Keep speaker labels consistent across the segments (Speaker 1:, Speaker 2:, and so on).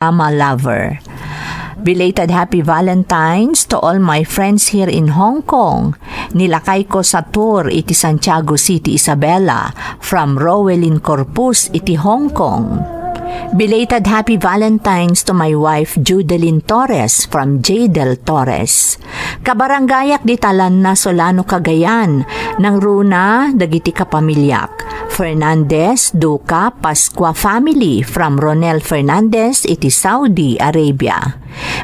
Speaker 1: Ama lover. Belated Happy Valentine's to all my friends here in Hong Kong. Nilakay ko sa tour iti Santiago City, Isabela from Rowelin Corpus iti Hong Kong. Belated Happy Valentine's to my wife Judeline Torres from Jadel Torres. Kabaranggayak di talan na Solano, Cagayan ng runa dagiti kapamilyak. Fernandez, Duca, Pascua family from Ronel Fernandez iti Saudi Arabia.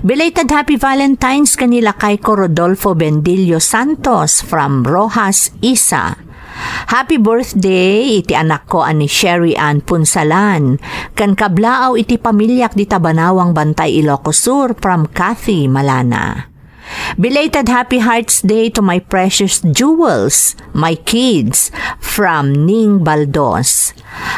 Speaker 1: Belated Happy Valentine's kanila kay ko Rodolfo Bendillo Santos from Rojas, Isa. Happy birthday iti anak ko ani Sherry Ann Punsalan. Kan kablaaw iti pamilyak di Tabanawang Bantay, Ilocos Sur from Kathy Malana. Belated Happy Hearts Day to my precious jewels, my kids, from Ning Baldos.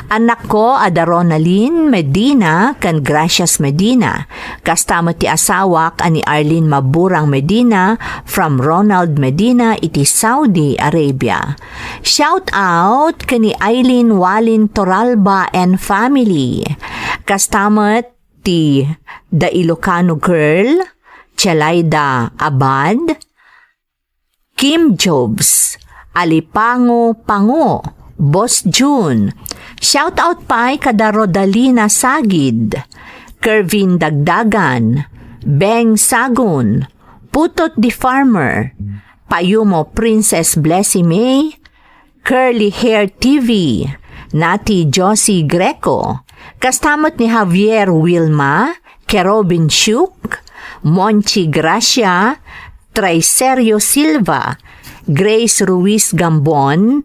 Speaker 1: Anak ko, ada Ronalyn Medina, kan Gracias Medina. Kastama ti asawak ani Arlene Maburang Medina, from Ronald Medina, iti Saudi Arabia. Shout out kani Eileen Walin Toralba and family. Kastama ti The Ilocano Girl, Chelaida Abad, Kim Jobs, Alipango Pango, Boss June. Shout out pa kada Rodalina Sagid, Kervin Dagdagan, Beng Sagun, Putot the Farmer, Payumo Princess Blessy May, Curly Hair TV, Nati Josie Greco, kastamot ni Javier Wilma, Kerobin Shuk, Monchi Gracia, Tricerio Silva, Grace Ruiz Gambon,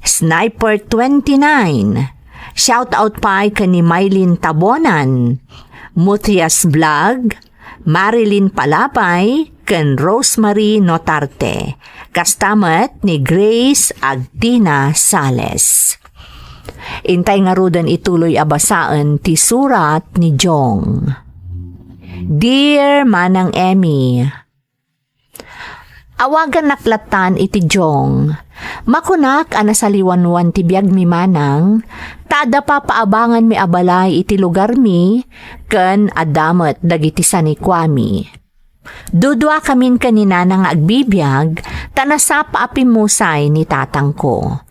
Speaker 1: Sniper 29. Shout out pa kani Mylene Tabonan, Muthias Vlog, Marilyn Palapay, ken Rosemary Notarte. Kastamat ni Grace Agtina Sales. Intay nga rudan ituloy abasaan ti surat ni Jong. Dear Manang Emmy, awagan naklatan iti Jong. Makunak anasaliwanwan ti biag mi manang, tada pa paabangan mi abalay iti lugar mi, ken adamet dagiti sanikwami. Dudwa kamin kanina nga agbibiyag, tanasa paapimusay ni tatang ko.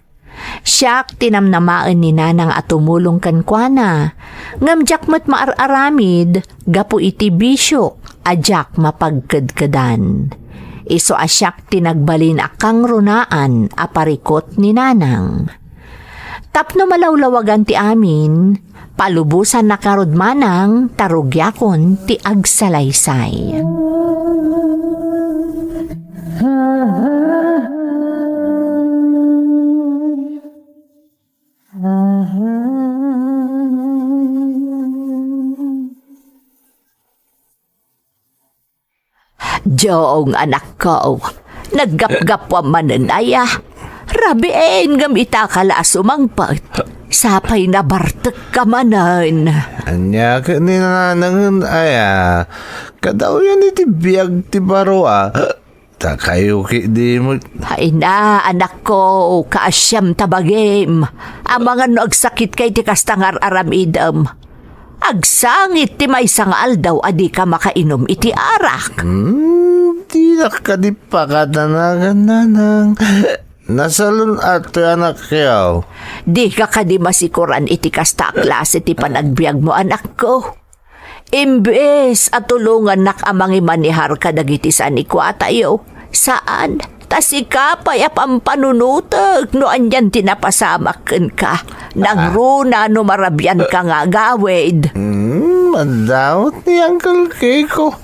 Speaker 1: Siyak tinamnamaan ni nanang at tumulong kankwana. Ngamjak mo't maararamid, gapu iti bisyok, ajak mapagkadkadan. Iso asyak tinagbalin akang runaan, aparikot ni nanang. Tapno malawlawagan ti amin, palubusan na karod manang, tarugyakon ti agsalaysay. Jong anak ko, naggap-gapwa mananaya. Rabiin gamita kala sumangpat. Sapay na bartek ka manan.
Speaker 2: Anya ka ni nanangan aya. Kadaw yan iti biyag ti baroa. Takayo ki di mo.
Speaker 1: Ay na, anak ko, kaasyam tabagim. Ang mga nagsakit kay ti kastangar aramidam. Agsangit ti may sangal daw adi ka makainom iti arak.
Speaker 2: Di na ka di pakatanagan nanang. Nasalun ato anak kayaw.
Speaker 1: Di ka kadi masikuran iti kasta klase ti panagbiag mo anak ko. Imbes at tulungan nak amangi manihar ka dagiti sanikwa tayo. Saan? Tasikapay apang panunutag no andyan tinapasamakan ka. Nagruna no marabyan ka nga gawid.
Speaker 2: Madawat ni Uncle Keiko.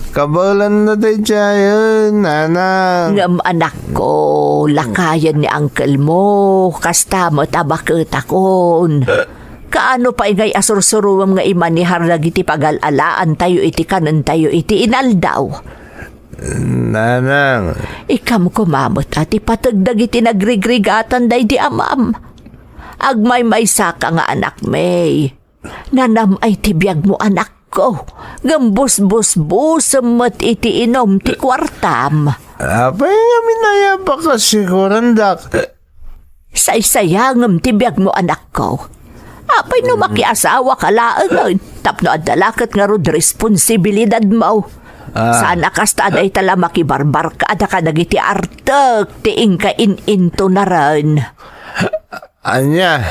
Speaker 2: Kabalan na tayo dyan, nanang.
Speaker 1: Ngam anak ko, lakayan ni uncle mo, kastamo tabakot akon. Kaano pa ingay asursuruwam nga imanihar lagiti pag-alalaan tayo iti kanan tayo iti inaldaw.
Speaker 2: Nanang.
Speaker 1: Ikam kumamot at ipatagdag iti nagrigrigatan day di amam. Agmay may saka nga anak may. Nanam ay tibiyag mo anak ko. Gambus-bus-bus mat iti inom ti kwartam.
Speaker 2: Apay nga minaya pa kasi kurandak.
Speaker 1: Say-sayangam tibiyag mo anak ko. Apay no makiasawa ka laang. Tapno adalakat nga rod responsibilidad mo. Sana kasta aday tala makibarbar ka ada ka nagiti artek tiing ka in-into na rin.
Speaker 2: Anya,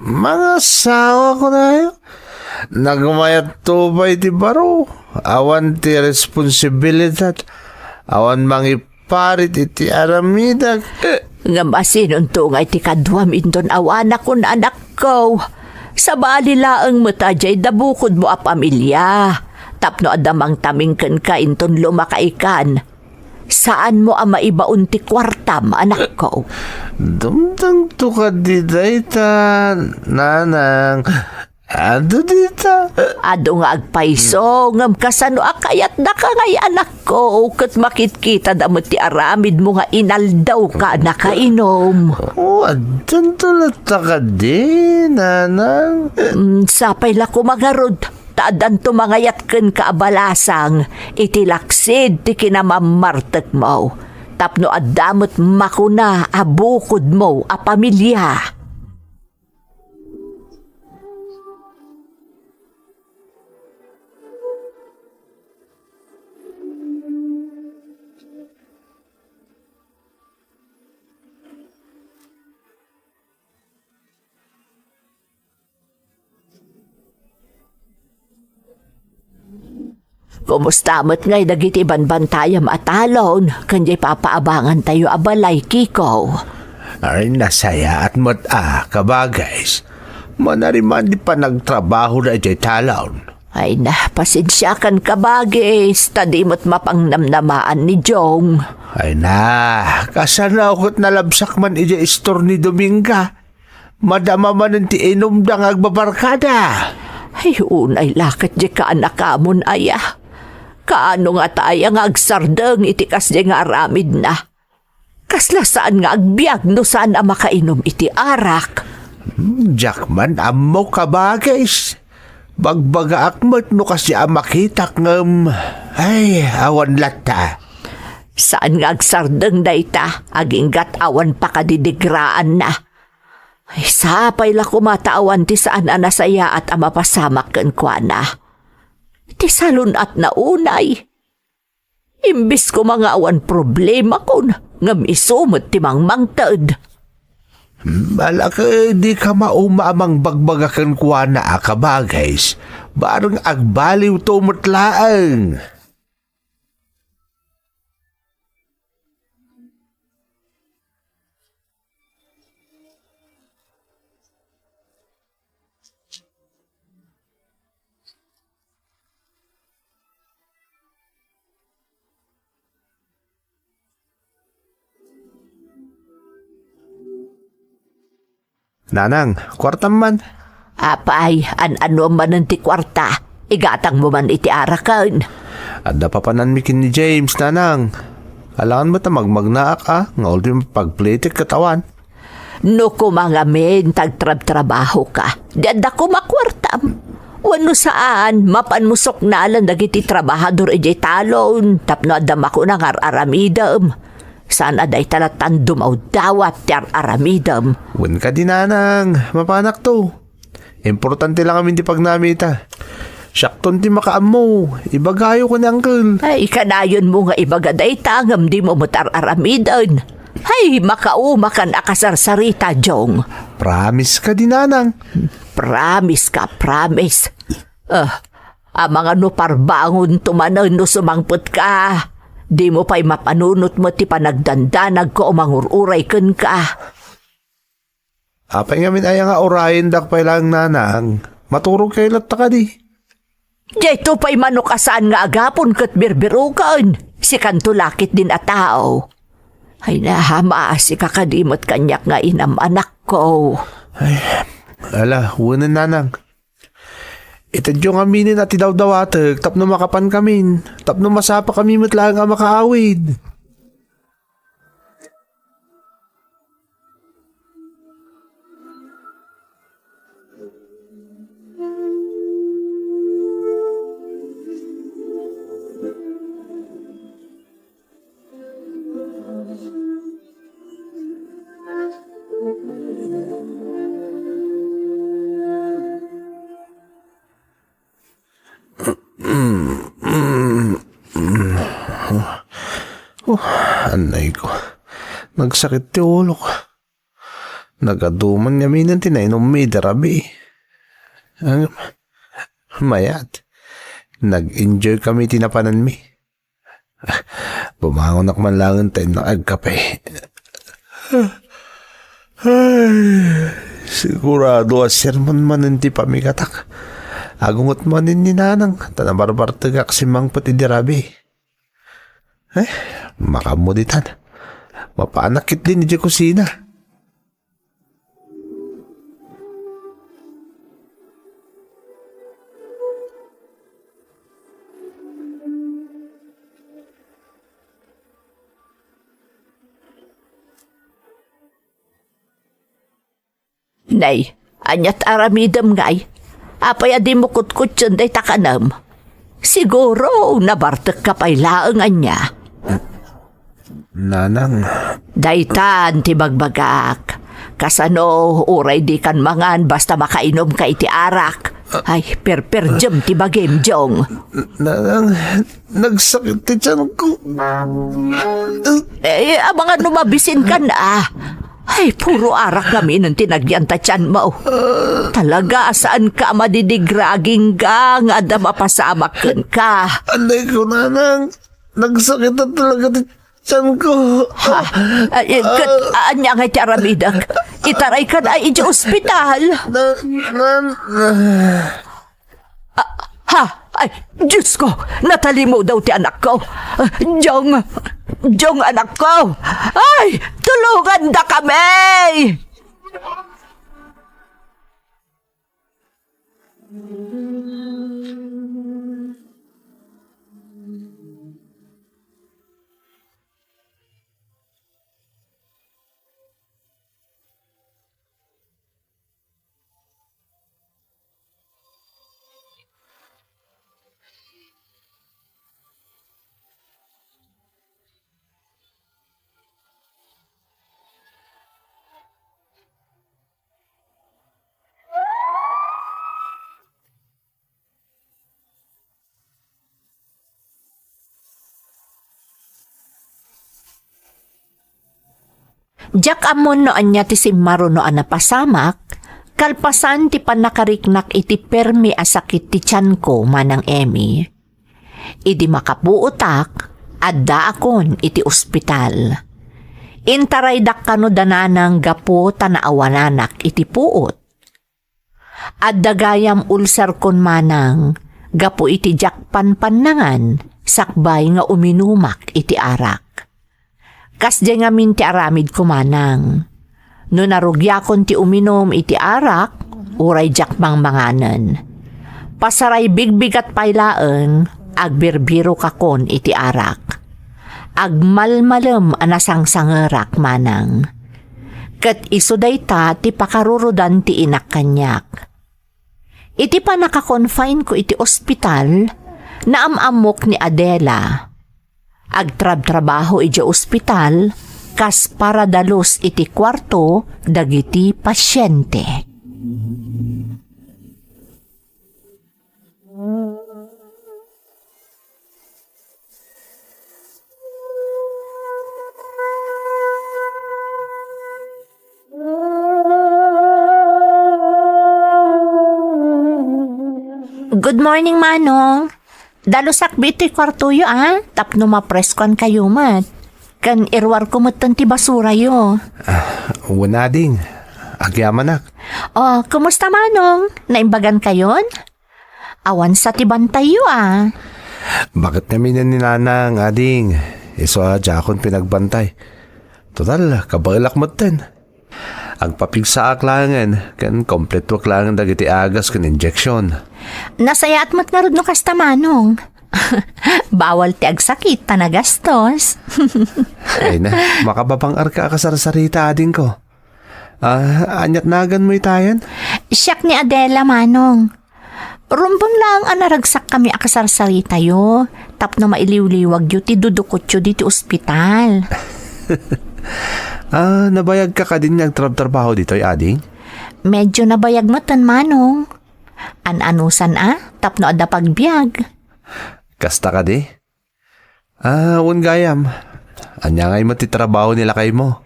Speaker 2: mga asawa ko na yun. Nagmayat to ba iti baro? Awan ti responsibilidad. Awan mangiparit iti aramidag.
Speaker 1: Nga masinon to nga iti kadwam inton awana kun anak ko. Sa bali laang matajay dabukod mo a pamilya. Tapno adamang tamingken ka inton lumakaikan. Saan mo ang maibaon ti kwartam, anak ko?
Speaker 2: Dumdang to ka di dayta, nanang. Ado dita.
Speaker 1: Ado nga agpaiso, ngam kasano akayat na ka ngay anak ko. Kat makitkita damot ti aramid mo nga inaldaw ka nakainom.
Speaker 2: Adyan to lata ka di, nanang.
Speaker 1: Sapay la ko mga rod. Taadan to mangayat ken kaabalasang. Itilaksid ti kinamamartek mo. Tapno adamot makuna abukod mo a pamilya. Kumusta mo't ngay dagiti banbantayam atalon, kanjay papaabangan tayo abalay, Kiko.
Speaker 2: Ay nasaya at kabagays. Manariman di pa nagtrabaho na iti talaon.
Speaker 1: Ay na, pasensyakan ka bagis, tadi mo't mapangnamnamaan ni Jong.
Speaker 2: Ay na, kasana akot nalabsak man iti istor ni Dominga. Madama man ti inom dang agbabarkada.
Speaker 1: Ay unay lakat di ka anak amon aya. Kaano nga tayo nga agsardeng itikas di nga aramid na. Kasla saan nga agbiag no saan ang makainom iti arak.
Speaker 2: Jackman, amo kabagays. Bagbaga akmat no kasi amakitak ngam. Ay, awan lata.
Speaker 1: Saan nga agsardeng dayta, aginggat awan pa kadidigraan na. Ay sapay la kumataawan ti saan anasaya at amapasamak ken kuana. Ti salun at naunay. Imbis ko mga awan problema kon, ngam isumot ti mangmangtad.
Speaker 2: Malaka di ka maumaamang bagbagakan kuana akabagays. Barang agbaliw tumutlaang. Nanang, kwartam man.
Speaker 1: Apay, ano man ang ti kwarta, igatang mo man iti arakan.
Speaker 2: At napapanan mikin ni James, nanang. Alangan mo ta magmagnaak nga ultim pagplitik katawan.
Speaker 1: No ko mga men, tagtrab-trabaho ka, dada ko makwartam. Wano saan, mapanmusok na lang dagiti trabahador ijay talon, tapno adam ako ng aramidam. Sana day talatan dumaw dawat ter aramidam.
Speaker 2: Wan ka din, nanang. Mapanak to. Importante lang kami di pagnamita. Syakton ti makaam mo. Ibagayo ko ni uncle.
Speaker 1: Ay, kanayon mo nga ibagaday tangam di mo mutar aramidan. Ay, makaumakan akasarsarita, Jong.
Speaker 2: Promise ka din, nanang.
Speaker 1: Promise ka, promise. Ang mga nuparbangon tumanon no sumangput ka. Di mo pa'y mapanunot mo ti panagdandanag ko o mangururay ken ka.
Speaker 2: Apay ngamin ay nga orayin dak pa'y lang, nanang. Maturog kayo latta ka di.
Speaker 1: Dito pa'y manukasaan nga agapon kat birbirukan. Si kantulakit din a tao. Ay nahama si kakadimot kanyak nga inam anak ko.
Speaker 2: Ay, ala, wunan, nanang. Itadyo nga minin at idawdawatag, tapno makapan kamin, tapno masapa kami matlang nga makaawid. Anay ko. Nagsakit ti ulo ko. Nagaduman kami ng tinainom may darabi. Mayat. Nag-enjoy kami tinapanan mi. Bumangon ak man lang tayo na agkape. Sigurado sermon man hindi pamikatak. Agungot manin ni nanang. Tanabarbar tagak si mang pati dirabi. Makamuditan. Mapanakit din di kusina.
Speaker 1: Nay, anyat aramidam ngay. Apay adi mo kutkut yun day takanam. Siguro nabartek ka pa'y laangan niya.
Speaker 2: Nanang.
Speaker 1: Daytan ti bagbagak. Kasano uray di kan mangan basta makainom ka iti arak. Ay, perperjem ti bagim jong.
Speaker 2: Nanang, nagsakit ti tiyan ko.
Speaker 1: Abangan numabisin ka na. Ay, puro arak kami ng tinagyan tatyan mo. Talaga, saan ka madidigraging ka nga da mapasamakan ka?
Speaker 2: Anay ko, nanang. Nagsakit na talaga ti tiyan ko.
Speaker 1: Anya nga ti aramidak. Itaray ka na iti ospital. Ay, Diyos ko, natalimo daw ti anak ko. Jong anak ko. Ay, tulungan da kami. Jak amon no anya ti simmaro no anapasamak, kalpasan ti panakariknak iti permi asakit ti tiyan ko manang Emi. Idi makapuutak, adda akon iti ospital. Intaray dakkano dananang gapo tanaawananak iti puot. Adda gayam ulsar kon manang, gapo iti jak panpanangan, sakbay nga uminumak iti arak. Kasdi nga min ti aramid kumanang. No narugyakon ti uminom iti arak, uray jak manganan. Pasaray bigbigat paylaan, agbirbiro kakon iti arak. Agmalmalem anasangsangerak manang. Kat iso dayta ti pakarurudan ti inak kanyak. Iti pa nakakonfine ko iti ospital, naamamok ni Adela. Agtrab-trabaho iti ospital, kas para dalos iti kwarto, dagiti pasyente. Good morning, Manong. Dalusak biti kwarto yo tapno mapreskon kayo mat. Kan irwar ko matan ti basura yo.
Speaker 2: Wala ding. Agyamanak.
Speaker 1: Oh, kumusta Manong? Naimbagan kayon? Awan sa ti bantay yo
Speaker 2: Bakit namin ni nanang ading? Iso jakon pinagbantay. Total, kabalak mo ten. Agpapigsa aklangan, kan kompleto aklangan dagiti agas kan injection.
Speaker 1: Nasayat mat nga no kasta Manong. Bawal ti agsakit tanagastos.
Speaker 2: Ay na, makababang arka akasarsarita ading ko. Anyat nagan mo itayan?
Speaker 1: Siyak ni Adela Manong. Rumbang lang anaragsak kami akasarsarita yo. Tapno mailiw-liwag yo ti dudukot yo diti ospital.
Speaker 2: Nabayag ka din nagtrabaho dito ay ading?
Speaker 1: Medyo nabayag matan Manong. An-anusan tapno adda pagbiag.
Speaker 2: Kasta ka di? Un gayam. Anya nga'y matitrabaho nila kay mo.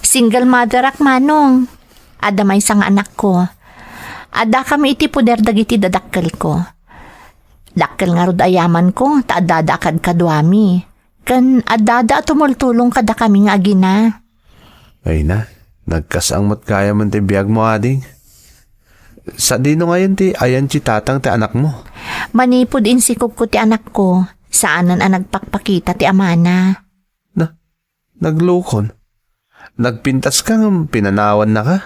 Speaker 1: Single mother ak manong. Ada may isang anak ko. Ada kami iti puder dagiti dadakkel ko. Dakkel nga rod ayaman ko, ta adada akad kadwami. Kan adada tumultulong kada kami nga agina.
Speaker 2: Ay na, nagkasang kaya man ti biyag mo ading. Sa dino ngayon ti ayan ti tatang ti anak mo.
Speaker 1: Manipod insikop ko ti anak ko. Saanan ang nagpakpakita ti amana.
Speaker 2: Naglukon. Nagpintas ka ng pinanawan na ka.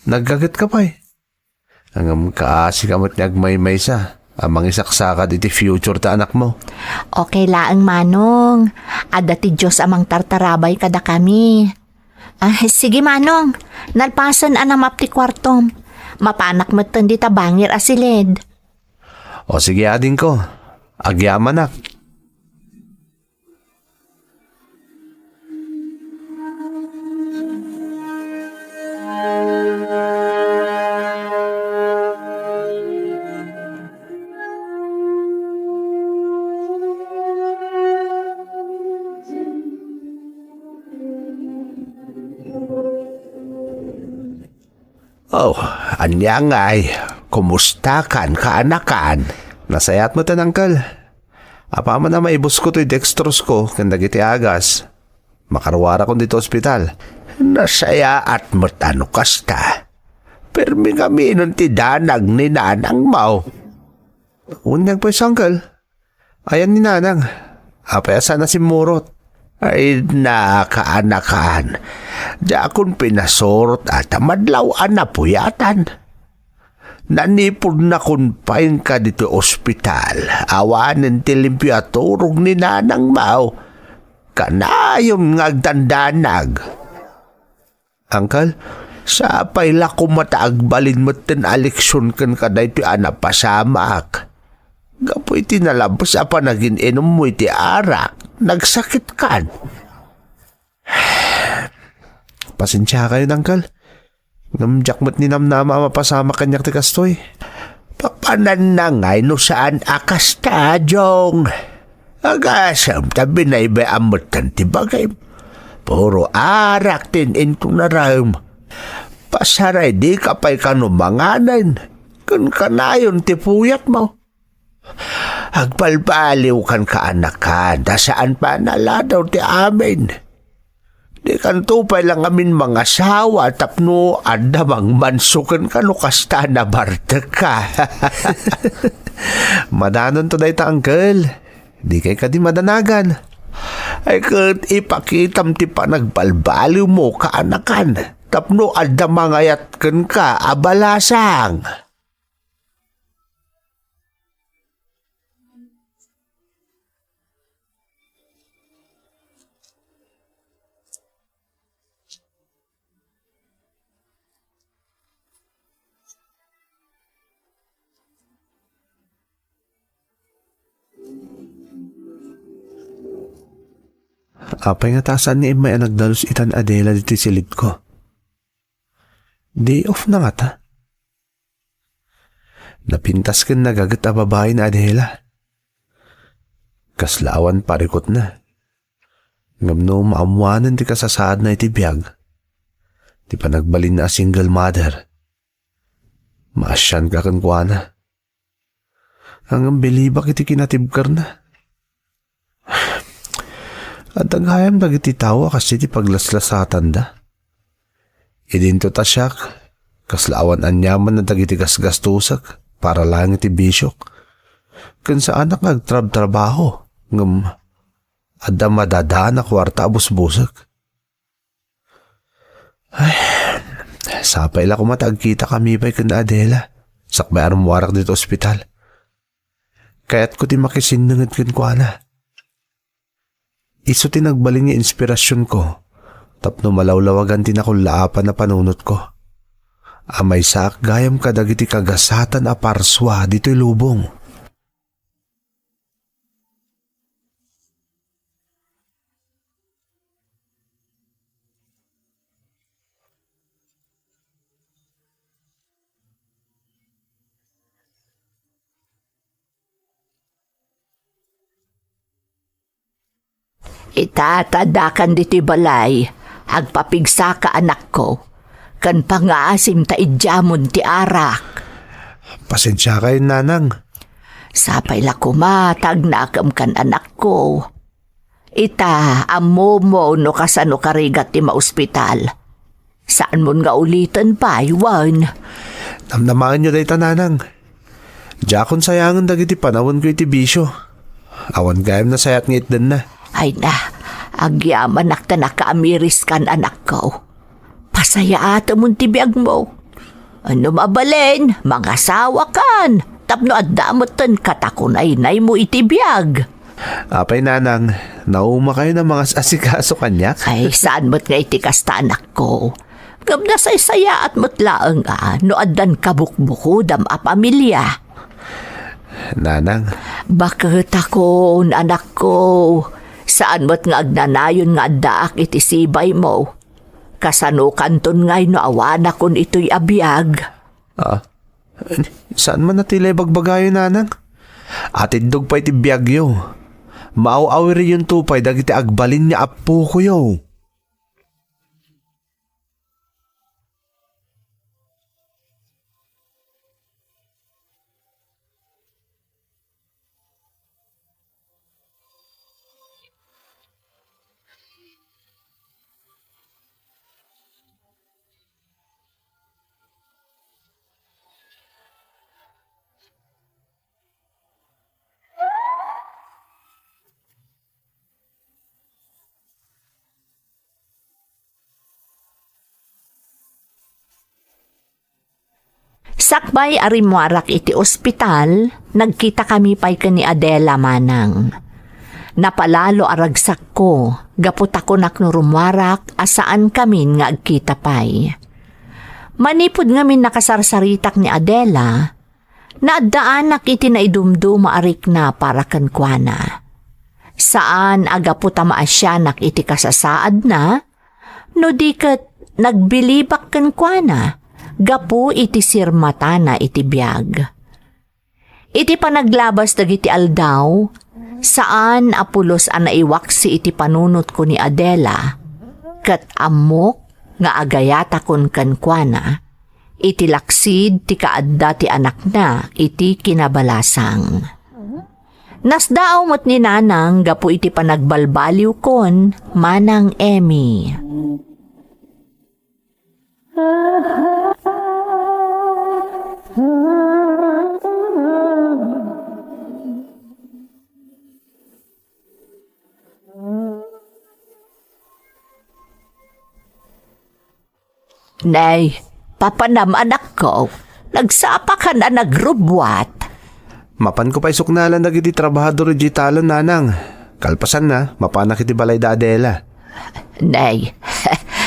Speaker 2: Naggagat ka pa eh. Hanggang kaasi ka mo't nagmaymay sa. Amang isaksakad iti future ta anak mo.
Speaker 1: Okay laang manong. Ada ti Diyos amang tartarabay kada kami. Sige manong. Nalpasan anamap ti kwartom. Mapanak mo't di tabangir asilid.
Speaker 2: O sige ading ko. Agyaman na. Oh, anya ngay. Kumusta kan kaanakan? Nasayat mo tanangkal. Apa man na maibos ko to'y dextrose ko kanda giti agas. Makarwara ko dito ospital. Nasaya at matano kasta. Permi kami nun ti danag ni nanang mau. Unyag pa sangkal. Ayan ni nanang. Apaya sana si Murot. Ay nakaanakan. Diakon pinasorot at madlawan na puyatan. Nanipod na kun pain ka dito ospital. Awanin ti limpyaturog ni nanang mau. Kanayon ngagdandanag. Angkal, sa payla ko mataagbalin mo ten aleksyon kan kaday ti anapasamak. Gapoy tinalabos apa naging inom mo iti arak. Nagsakit kan. Pasensya kayo, Angkal. Namjak mo't ninamnama mapasama kanyak ti kastoy. Papanan na ngay no saan akas ta, Jong. Agasam tabi na iba amot kan ti bagay. Puro arak tin into na ram. Pasaray di kapay kanumanganan. Kun kanayon ti puyat mo. Agbalbaliw kan kaanakan. Da saan pa naladaw ti amin. Di kan tupay lang amin mga asawa tapno adamang mansukan ka no kasta na barta ka. Madanon to day ta, Uncle. Di kay ka di madanagan. Ay kat ipakitam ti pa nagbalbaliw mo kaanakan. Tapno adamang ayat kan ka abalasang. Apay nga tasan ni Emma ang nagdalos itan Adela dito silid ko. Day off na nga ta. Napintas kan nagagat a babae na Adela. Kaslawan parikot na. Ngamno maamuanan ti kasasaad na iti biyag. Ti pa nagbalin na single mother. Maasyan ka kan kuha na. Hanggang bilibak iti kinatibkar na. At naghayam dagiti tawa kasi ti paglaslasatan da. Idinto ta siyak, kaslaawan anyaman na dagiti gasgastusak para lang iti bisyok. Kan sa anak nagtrab-trabaho, ngam adda madadaan na kwarta abus-busak. Ay, sapay la kumatagkita kami pa'y kan Adela, sakbay arumwarak dito ospital. Kaya't ko ti makisinangit kan kwa na. Iso tinagbaling yung inspirasyon ko. Tapno malawlawagan tin akong laapan na panunot ko. Amay sak gayam kadagiti kagasatan a parswa dito'y lubong.
Speaker 1: Itatadakan dito'y balay, agpapigsa ka anak ko. Kan pangaasim ta idyamon ti arak.
Speaker 2: Pasensya kayo, nanang.
Speaker 1: Sapay la kumatag na akam kan anak ko. Ita, amo mo no kasano karigat ti maospital. Saan mo nga ulitan pa, Iwan?
Speaker 2: Namnamaan nyo dayta, nanang. Jakon sayangan dagiti panawon ko iti bisyo. Awan gayam na sayat ngit din na.
Speaker 1: Ay na, agyaman nakta nakaamiris kan anak ko. Pasaya ata mong tibiyag mo. Ano mabalin, mga asawa kan. Tapno at damotan katakunay-nay mo itibiyag.
Speaker 2: Apay, nanang, nauma kayo ng mga asikaso kanyak?
Speaker 1: Ay, saan mo't nga itikas ta anak ko? Gab na saya at mutlaang no adan kabukbukudam a pamilya.
Speaker 2: Nanang,
Speaker 1: Bakit ako, anak ko? Saan mo't nga agnanayon nga daak iti sibay mo? Kasano kanton ngay no awan akon ito'y abiyag.
Speaker 2: saan man natilay bagbagayo, nanang? Atidog pa iti biyagyo. Maaw-awiri yung tupay dagiti agbalin niya apo ko yo.
Speaker 1: Sakbay arimwarak iti ospital, nagkita kami pa'y ni Adela manang. Napalalo aragsak ko, gapot ako naknurumwarak asaan kami nga agkita pa'y. Manipod ngamin nakasarsaritak ni Adela, naadaanak iti naidumduma arik na para kankwana. Saan agaputa maasyanak iti kasasaad na, no di kat nagbilibak kankwana. Gapu iti sirmatana iti biyag. Iti panaglabas dagiti aldaw, saan apulos a naiwaksi iti panunot ko ni Adela, kat amok nga agayata kon kankwana, iti laksid ti kaadda ti anak na iti kinabalasang. Nasdaaw mo't ni nanang gapu iti panagbalbaliw kon manang Emmy. Nay, papanam anak ko, nagsapa ka na nagrubwat.
Speaker 2: Mapan ko pa isuknalan dagiti trabahador digitalan, nanang. Kalpasan na, mapanak iti balay da Adela.
Speaker 1: Nay,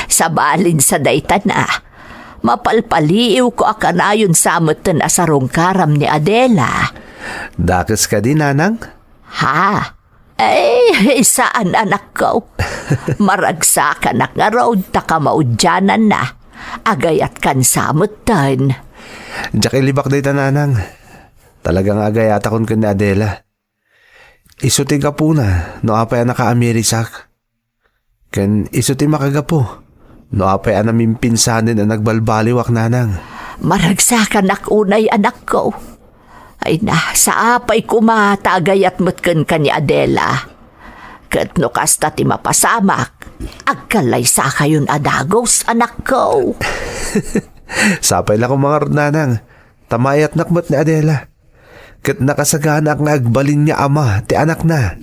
Speaker 1: sabalin sa dayta na. Mapalpaliw ko akanayon sa amutan asarong karam ni Adela.
Speaker 2: Dakes ka din, nanang?
Speaker 1: Ha? Eh, saan anak ko? Maragsakan nga raw ta ka maudyanan na. Agayat kan samutan.
Speaker 2: Diyak ilibak day nanang. Talagang agayat akon ka ni Adela. Isuti ka po na, no apay naka-amerisak. Ken isuti makagapo, no apay namin pinsanin ang nagbalbaliwak, nanang.
Speaker 1: Maragsakan unay anak ko. Ay na, sa apay kumata agayat mutken ka ni Adela. Kat no kasta ti mapasamak, agkalay sa kayon adagos, anak ko.
Speaker 2: Sapay lang ko mga nanang, tamayat nakmat ni Adela. Kat nakasagana nga agbalin niya ama, ti anak na.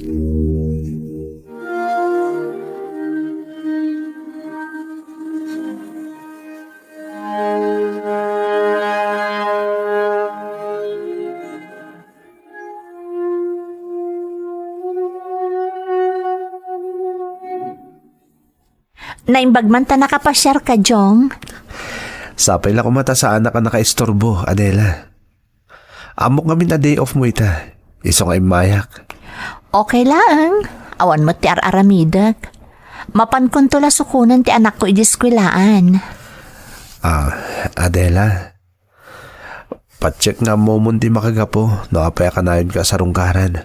Speaker 1: Naimbagman ta nakapasyar ka, Jong.
Speaker 2: Sapay lang kumata sa anak ang nakaistorbo, Adela. Amok ngamin na day off mo ita. Iso nga imayak.
Speaker 1: Okay lang. Awan mo ti aramidag. Mapan kon tula sukunan ti anak ko idiskwilaan.
Speaker 2: Adela. Pacheck nga mo mundi makagapo, no apay ka na yun ka sa rungkaran.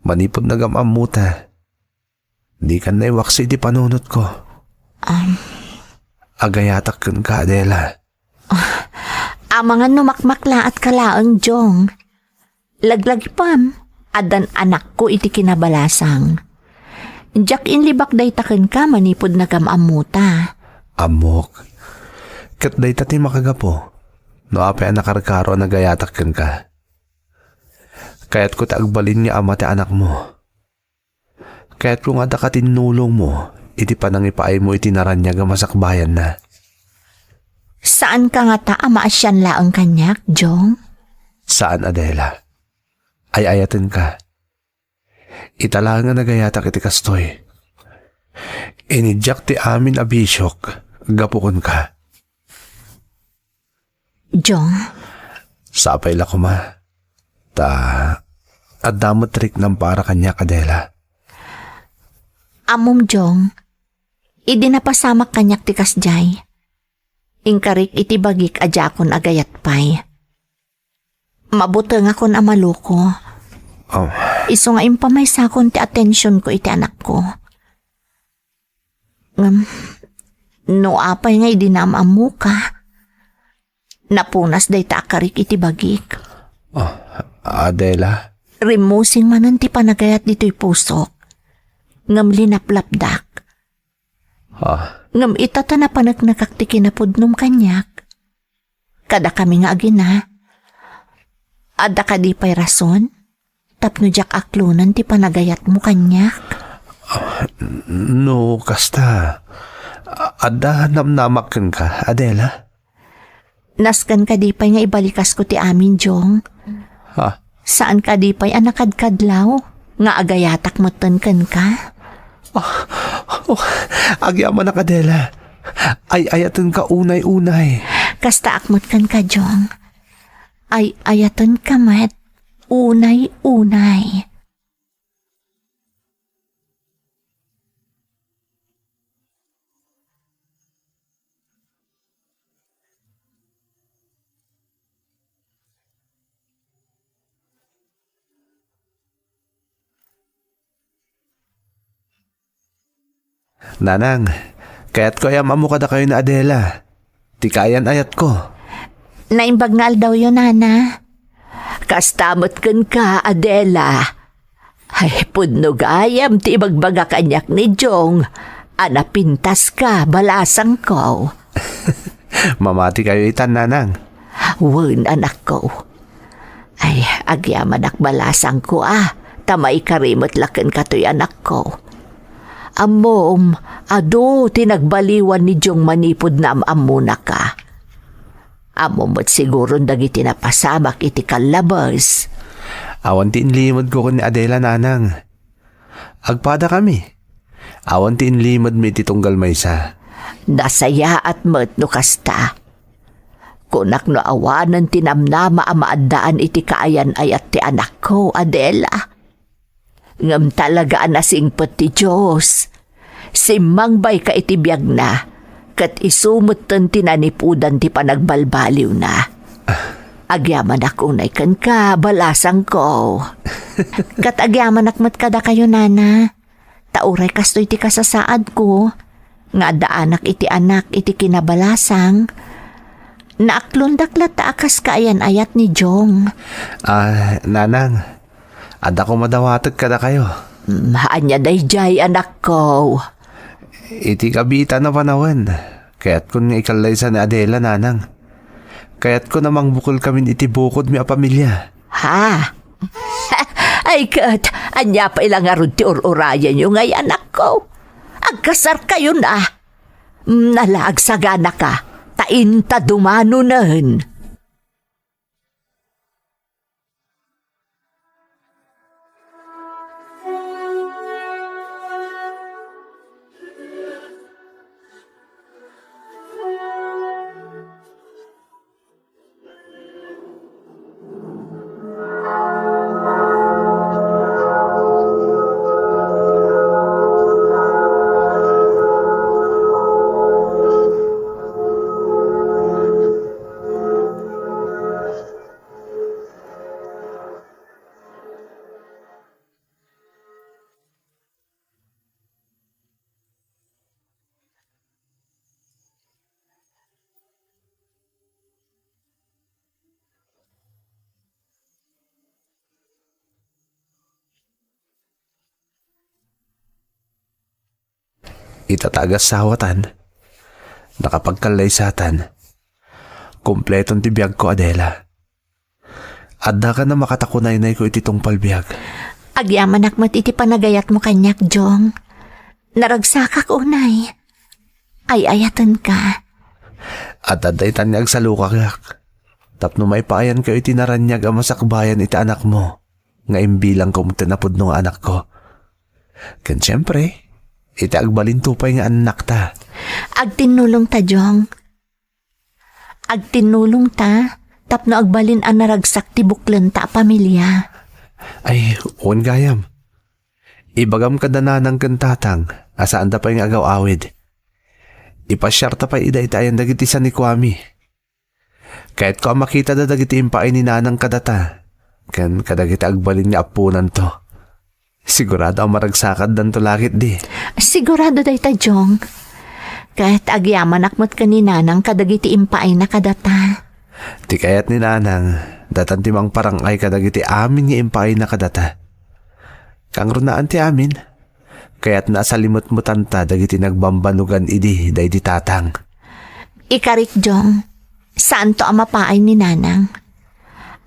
Speaker 2: Manipod na gamamuta. Di ka na iwaksi di panunot ko. Agayatak kun ka, Adela.
Speaker 1: Mga numakmakla at kalaang jong. Laglag pam, adan anak ko iti kinabalasang. Jack inlibak day taken ka manipod na gamamuta.
Speaker 2: Amok. Kat day tati makagapo. No apay nakarkaro nagayatak kun ka. Kaya't ko taagbalin niya ama ti anak mo. Kaya't kung ada ka tinulong mo, iti panangipaay mo itinaran niya gamasakbayan na.
Speaker 1: Saan ka nga ta maasyan laang kanyak, Jong?
Speaker 2: Saan, Adela? Ay ayatin ka. Italangan nagayatak iti kastoy. Inidyak ti amin abisyok, gapukon ka.
Speaker 1: Jong?
Speaker 2: Sapay la kuma. Adamot trik ng para kanya, Adela.
Speaker 1: Amom, Jong. Idi napasamak kanyak ti kasjay. Ingkarik iti bagik ajakon agayat pay. Mabuto nga kon amaluko.
Speaker 2: Oh,
Speaker 1: Iso nga impamaysa kon ti atensyon ko iti anak ko. No apay nga idinamamu ka. Napunas day ta akarik iti bagik.
Speaker 2: Adela.
Speaker 1: Remusing manan ti panagayat dito'y pusok. Ngam linaplapdak. Ngam itata na panagnakak ti kinapudnom kanyak. Kada kami nga agina. Ada ka di pa'y rason? Tapno jak aklunan ti panagayat mo kanyak.
Speaker 2: No, kasta. Ada namnamakan ka, Adela.
Speaker 1: Naskan ka di pa'y nga ibalikas ko ti amin, Jong. Saan ka di pa'y anakadkadlaw? Nga agayatak matankan ka?
Speaker 2: Agyaman na, Adela. Ay ayatan ka unay-unay.
Speaker 1: Kasta akmat kan ka, Jong. Ay ayatan ka mat. Unay-unay.
Speaker 2: Nanang, kaya't ko ayam amo kada kayo na Adela. Tikayan ayat ko.
Speaker 1: Naimbag nga daw yun, Nana. Kastamot kan ka, Adela. Ay, pudnog ayam ti ibagbaga kanyak ni Jong. Anapintas ka, balasang ko.
Speaker 2: Mamati kayo itan, Nanang.
Speaker 1: Wen, anak ko. Ay, agyaman ak balasang ko Tamay karimot laken katoy anak ko. Amom, ado, tinagbaliwan ni Jong manipod na amuna ka. Amom mo't siguro dagiti napasamak iti kalabas.
Speaker 2: Awan ti inlimod ko ni Adela, Nanang. Agpada kami. Awan ti inlimod mi iti tunggal maysa.
Speaker 1: Nasaya at mat no kasta. Kunak no awanan tinamnama amaadaan iti kaayan ayat ti anak ko, Adela. Ngam talaga anasingpet ti Diyos. Simangbay ka iti biyag na, kat isumutan tinanipudan ti panagbalbaliw na. Agyaman akong naikan ka, balasang ko. Kat agyaman akmat kada kayo, Nana. Tauray kastoy ti kasasaad ko. Nga daanak iti anak iti kinabalasang. Naaklundaklat taakas kaayan ayat ni Jong.
Speaker 2: Nanang. Ada ko madawatag kada kayo.
Speaker 1: Anya day jay anak ko.
Speaker 2: Iti kabita na panawan. Kaya't ko nga ikalay sa ni Adela, Nanang. Kaya't ko namang bukol kami iti bukod mi a pamilya.
Speaker 1: Ha? Ay kat, anya pa ilang arud ti ururayan yung ngay anak ko. Agkasar kayo na. Nalaagsaga ka. Tainta dumano nan.
Speaker 2: itatagas sawatan, nakapagkalaysatan, kumpletong tibiyag ko, Adela. Adda ka na makatakunay-nay ko ititong palbiyag.
Speaker 1: Agyaman akmat iti panagayat mo kanyak, Jong. Naragsakak unay. Ay ayatan ka.
Speaker 2: At aday tanyag sa lukakyak. Tapno may paayan kayo itinaranyag ang masakbayan iti anak mo. Nga imbilang ko tinapod ng anak ko. Kan siyempre, iti agbalin tupay nga anak ta.
Speaker 1: Agtinulong ta, Jong. Agtinulong ta. Tapno agbalin ang naragsak ti buklan ta pamilya.
Speaker 2: Ay, uwan gayam. Ibagam ka na ng kantatang, asaan da pa yung agaw awid. Ipasyar ta pa ida-itayan dagiti sa ni Kwame. Kahit ko makita da dagiti impaay ni nanang kadata, kan kadagiti agbalin nga apunan to. Sigurado ang maragsakad dan to lakit di.
Speaker 1: Sigurado day ta, Jong. Kahit agyaman akmat ka ni nanang kadagiti impaay na kadata.
Speaker 2: Di kayat ni nanang, datan timang parang ay kadagiti amin nga impaay na kadata. Kang runaan ti amin, kaya't nasa limot-mutan ta dagiti nagbambanugan idi day di tatang.
Speaker 1: Ikarik, Jong. Saan to ang mapaay ni nanang?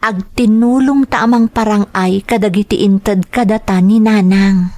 Speaker 1: Agtinulong ta amang parang ay kadagiti inted kadata ni nanang.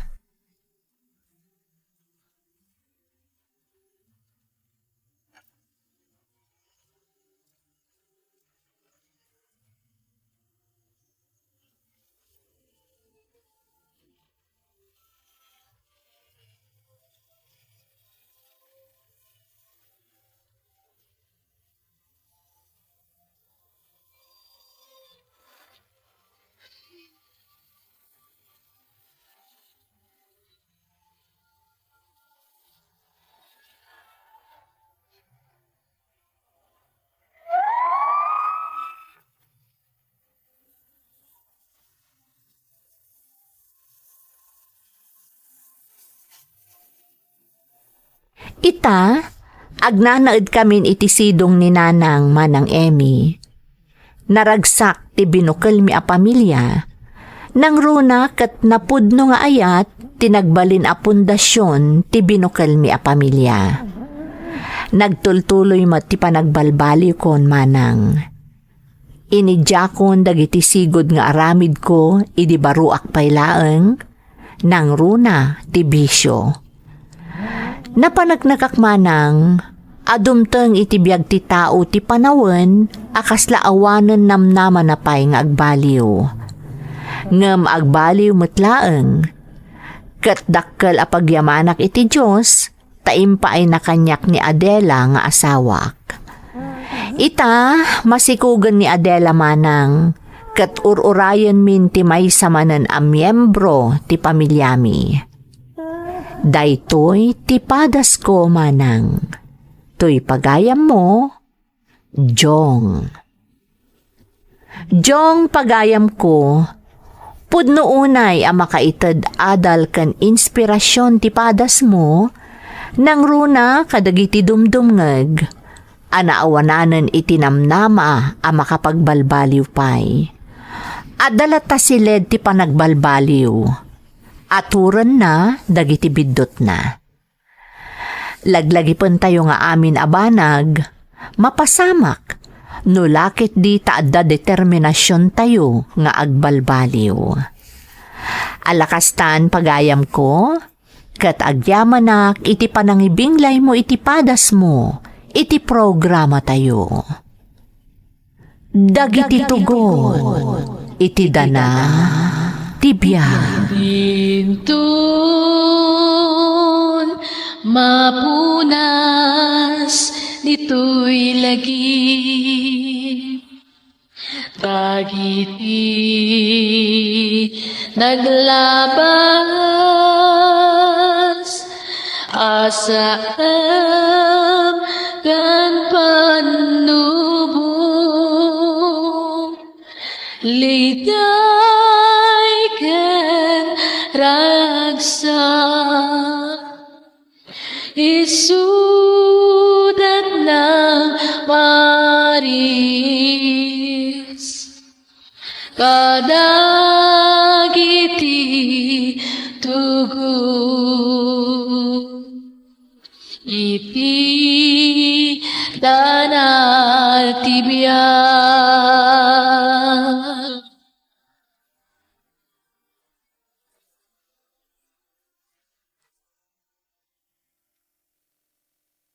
Speaker 1: Ita, agnanaed kamin iti sidong ni nanang manang Emmy. Naragsak ti binukal mi a pamilya. Nang runa kat napudno nga ayat, tinagbalin a pundasyon ti binukal mi a pamilya. Nagtultuloy mat ti panagbalbali kon manang. Inidyakon dagiti sigod nga aramid ko, idi baruak paylaeng, nang runa ti bisyo. Napanagnakak manang, adumteng iti biag ti tao ti panawen, akasla awanen namnaman na pay nga agbaliw. Ngem agbaliw metlaeng, ket dakkel a pagyamanak iti Diyos, taimpa ay nakanyak ni Adela nga asawak. Ita, masikugan ni Adela manang, ket ururayan min ti may samanen a miyembro ti pamilyami. Daytoy ti padas ko manang. Toy pagayam mo, Jong. Jong pagayam ko, pudno unay a makaited adal kan inspirasyon ti padas mo, nang runa kadagiti dumdumngeg, anaawananen itinamnama a makapagbalbaliw pay. Adalat ta siled ti panagbalbaliw. Aturan na, dagiti biddot na. Laglagi pun tayo nga amin abanag, mapasamak, nulakit di taadda determinasyon tayo nga agbalbaliw. Alakastan pagayam ko, kat agyamanak iti panangibinglay mo iti padas mo, iti programa tayo. Dagiti tugon, iti dana, tibiyag.
Speaker 3: Bintun mapunas dito'y lagi dagiti naglabas asam kan panubong ligay ken ragsak isudat ng maris kadagiti tugon bibiyag.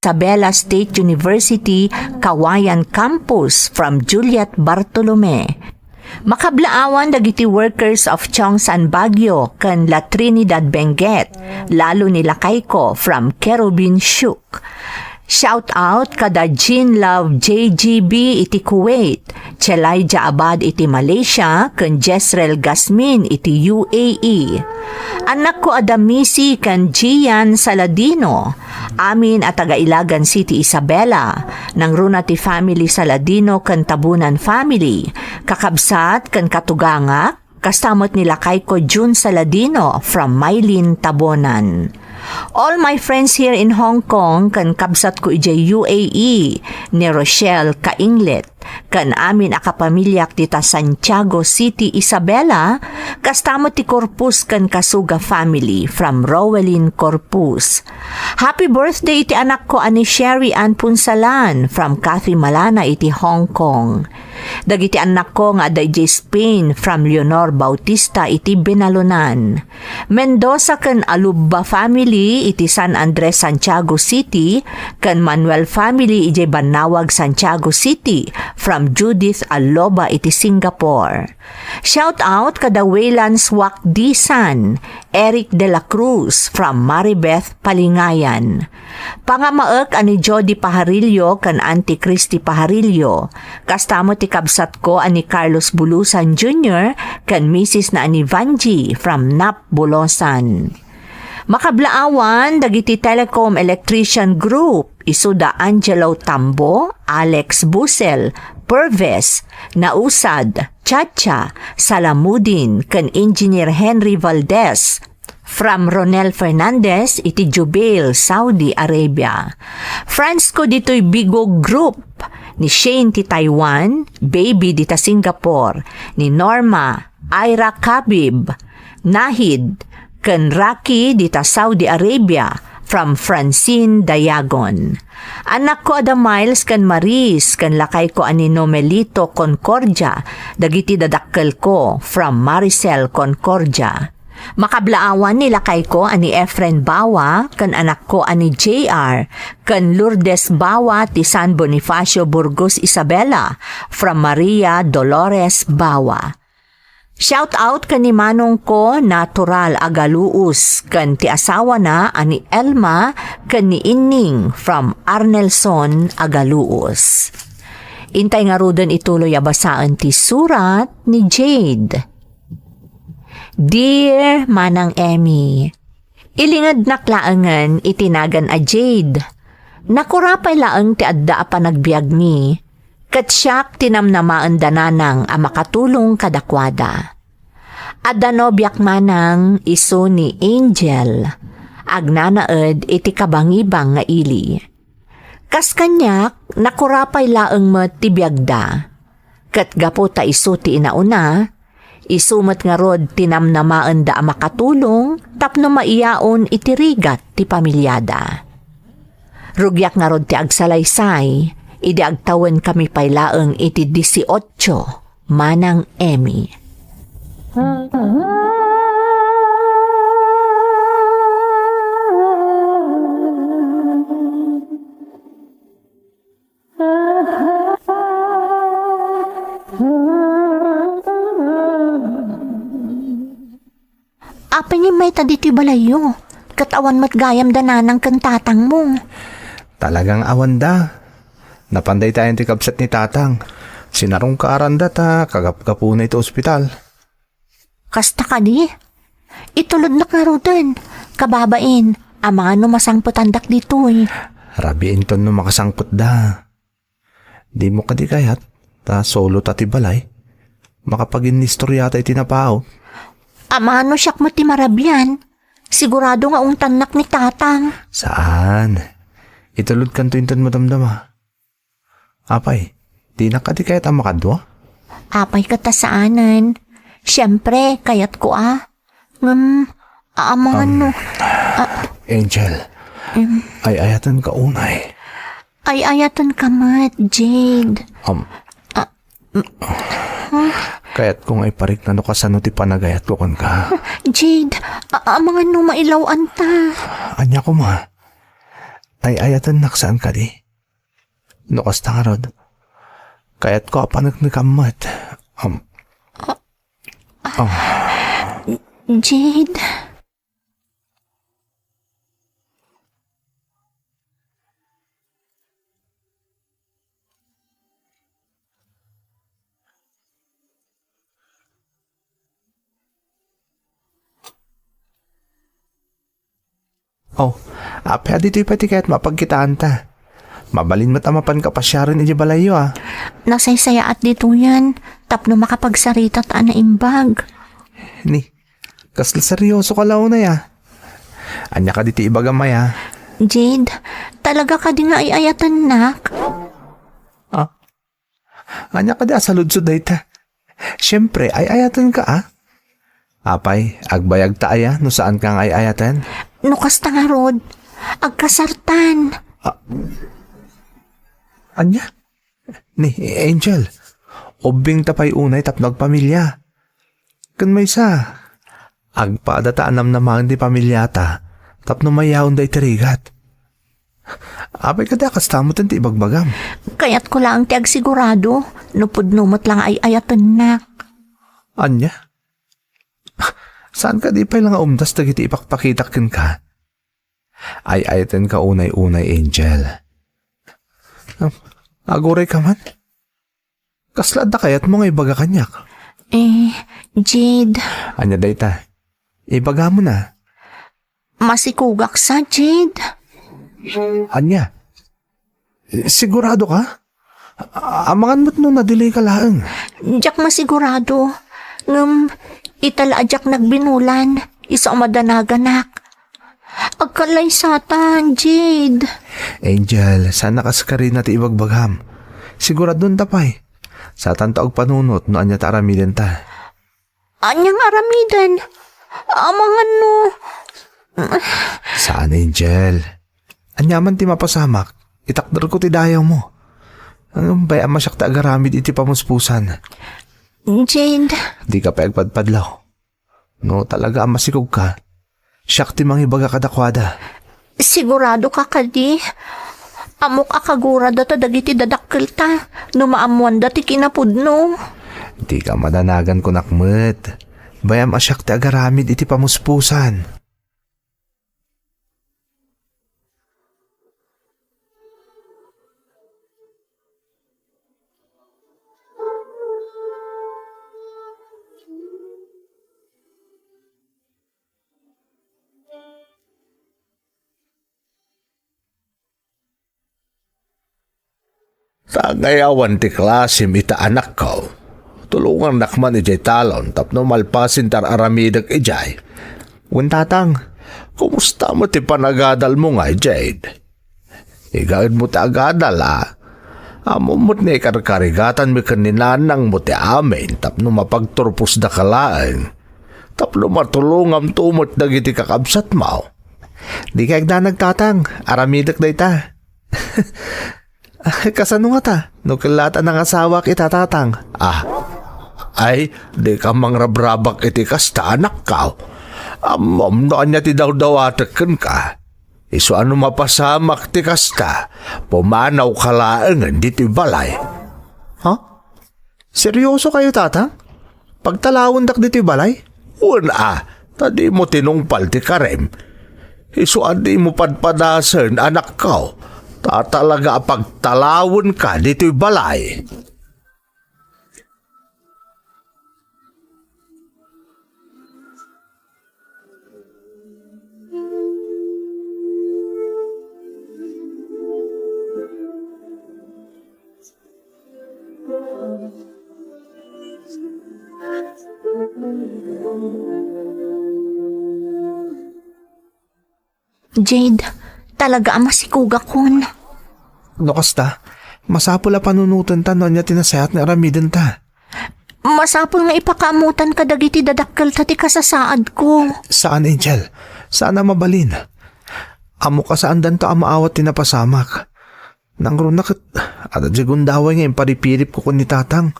Speaker 1: Isabela State University, Kawayan Campus from Juliet Bartolome. Makablaawan dagiti workers of Chongsan Baguio ken La Trinidad Benguet, lalo nila kayko from Kerubin Shuk. Shout out kada Jean Love JGB iti Kuwait, Chelaija Abad iti Malaysia, ken Jezreel Gasmin iti UAE. Anak ko Adamisi ken Gian Saladino, amin at taga-Ilagan City Isabela, ng Runati family Saladino ken Tabunan family, kakabsat ken katuganga, kastamot nila kayko June Saladino from Maylin, Tabonan. All my friends here in Hong Kong kan kabsat ko ijay UAE ni Rochelle Kainglet kan amin akapamilyak dita Santiago City Isabela kastamo ti Corpus kan Kasuga family from Rowelin Corpus. Happy birthday iti anak ko ani Sherry Ann Punsalan from Cathy Malana iti Hong Kong. Dagiti anak ko nga aday Spain from Leonor Bautista iti Benalunan. Mendoza ken Alubba family iti San Andres Santiago City ken Manuel family iti Banawag Santiago City from Judith Aloba iti Singapore. Shout out kada Waylans Wakdisan, Eric De La Cruz from Maribeth Palingayan. Pangamaek ani Jody Pajarillo ken Auntie Christy Pajarillo. Kastamo ti kabsat ko ani Carlos Bulusan Jr. ken Mrs. na ani Vanji from Nap Bulusan. Makablaawan dagiti Telecom Electrician Group isuda Angelo Tambo, Alex Busel, Purves, Nausad, Chacha, Salamudin ken Engineer Henry Valdez from Ronel Fernandez iti Jubail, Saudi Arabia. Friends ko dito'y Bigo Group ni Shane ti Taiwan, Baby dita Singapore, ni Norma, Ira Kabib, Nahid, ken Rocky dita Saudi Arabia from Francine Dayagon. Anak ko ada Miles ken Maris ken lakay ko ani Nomelito Concordia dagiti dadakkel ko from Maricel Concordia. Makablaawan ni lakay ko ani Efren Bawa ken anak ko ani JR ken Lourdes Bawa ti San Bonifacio Burgos Isabela from Maria Dolores Bawa. Shout out kan ni manong ko Natural Agaluus kan ti asawa na ani Elma kan ni Inning from Arnelson Agaluus. Intay nga ruden ituloy abasaan ti surat ni Jade. Dear Manang Emmy, ilingad naklaangan itinagan a Jade. Nakurapay laang ti adda pa nagbiag mi. Katsyak tinamnamaan dananang a makatulong kadakwada. Adanobyak manang iso ni Angel, agnanaed iti kabangibang nga ili. Kas kanyak, nakurapay laeng met ti biagda. Kat gapo ta iso ti inauna, isumet nga rod tinamnamaan da a makatulong, tapno maiyaon iti rigat ti pamilyada. Rugyak nga rod ti agsalaysay, idi agtawan kami pailaeng iti 18, Manang Emmy.
Speaker 4: Apa niya may taditi balayo? Katawan mat gayam dananang kantatang mo.
Speaker 2: Talagang awan da. Napanday tayo ti kabsat ni tatang. Sinarong kaaranda ta, kagap-gapo na ito ospital.
Speaker 4: Kasta ka di? Itulod na karudan. Kababain, ang mga numasangputandak dito eh.
Speaker 2: Rabiin ton no makasangput da. Di mo kadi kayat, ta solo tati balay. Makapag-inistorya tayo tinapao.
Speaker 4: Amano siyak mo ti marabyan. Sigurado nga tanak ni tatang.
Speaker 2: Saan? Itulod kan tuinton mo damdama. Apay, di na kadi kayat ang makadwa?
Speaker 4: Apay katasaanan. Siyempre, kayat ko
Speaker 2: Angel, ay ayatan ka unay.
Speaker 4: Ay ayatan ka mat, Jade.
Speaker 2: Kaya't kung ay parik na no kasano ti panagayat ko kon ka.
Speaker 4: Jade, mga no mailaw anta.
Speaker 2: Anya ko ma. Ay ayatan naksaan ka di. No kasta nga rod. Kaya't ko apanak ni kamat.
Speaker 4: Jade.
Speaker 2: Pwede ito'y pati kaya't mapagkitaan ta. Mabalin matamapan ka pa siya rin balayo
Speaker 4: Nasaysaya at dito yan. Tapno makapagsarita taan na imbag.
Speaker 2: Ni, kasla seryoso ka lao na Anya ka dito ibagamay
Speaker 4: Jade, talaga ka di nga iayatan nak.
Speaker 2: Anya ka di asaludsod day ta. Siyempre, ay ayatan ka Apay, agbayag ta no saan kang ay ayatan?
Speaker 4: Nukas nga rod. Agkasartan.
Speaker 2: Anya? Ni, Angel. Obing tapay unay tapnog pamilya. Kan may sa. Agpadataan naman di pamilyata. Tapno mayaon day tirigat. Apay kada kastamot ti ibagbagam.
Speaker 4: Kaya't ko lang tiag sigurado. Nupod-numot lang ay ayatan nak.
Speaker 2: Anya? Saan ka di pa lang umdas na giti ipakpakitakin ka? Ay ayatan ka unay-unay, Angel. Aguray ka man? Kaslad na kaya't mo nga ibaga kanyak.
Speaker 4: Jade.
Speaker 2: Anya day ta? Ibaga mo na.
Speaker 4: Masikugak sa, Jade.
Speaker 2: Anya? Sigurado ka? Amangan mo't nung nadelay ka laang.
Speaker 4: Diyak masigurado. Italaadyak nagbinulan. Isa umadanaga-nak. Agkalay satan, Jade.
Speaker 2: Angel, sana kas ka rin natin ibagbagam. Siguradon tapay. Satan taog panunot no anya ta aramiden ta.
Speaker 4: Anyang aramidan? Amangan no.
Speaker 2: Saan, Angel? Anyaman ti mapasamak. Itakdar ko ti dayaw mo. Ang bayang masyak ta agaramid iti pamuspusan.
Speaker 4: Jade.
Speaker 2: Di ka pa agpadpadlaw. No talaga ang masikog ka. Siyak ti mangibaga kadakwada.
Speaker 4: Sigurado ka kadi. Amok akagura data dagiti dadakkel ta. Numaamuan dati kinapudno.
Speaker 2: Di ka madanagan ko nakmet. Bayam asyak ti agaramid iti pamuspusan. Tagayawan ti klasim ita anak ko. Tulungan nakman ijay talon tapno malpasin tar aramidag ijay. Tatang, kumusta mo ti panagadal mo nga ijay? Igaid mo ti agadal Amumot ni karkarigatan mi kaninanang mo ti amin tapno mapagturpos da kalaan. Tapno matulungam tumot dagiti kakabsat mo. Di ka nagtatang, aramidag da ita. Kasano nga ta? Nukilata ng asawa kita tatang. Ay, di ka mangrabrabak iti kasta anak ka. Amam noan niya ti daw atakan ka. Iso ano mapasamak ti kasta, pumanaw kalaangan di ti balay. Seryoso kayo tatang? Pagtalawon dak di ti balay? Tadi mo tinungpal ti karem. Iso adi mo padpadasan anak ka. Tatalaga pagtalawon ka dito'y balay.
Speaker 4: Jade, talaga ang masikuga kon.
Speaker 2: No kasta, masapula panunutan ta no niya tinasayat na aramiden ta.
Speaker 4: Masapul nga ipakamutan ka dagiti dadakkel tati kasasaad ko.
Speaker 2: Saan, Angel? Saan na mabalin? Amo ka saan dan ta amaawat tinapasamak. Nangro nakit, at jagun daway ngayon paripirip ko ni tatang.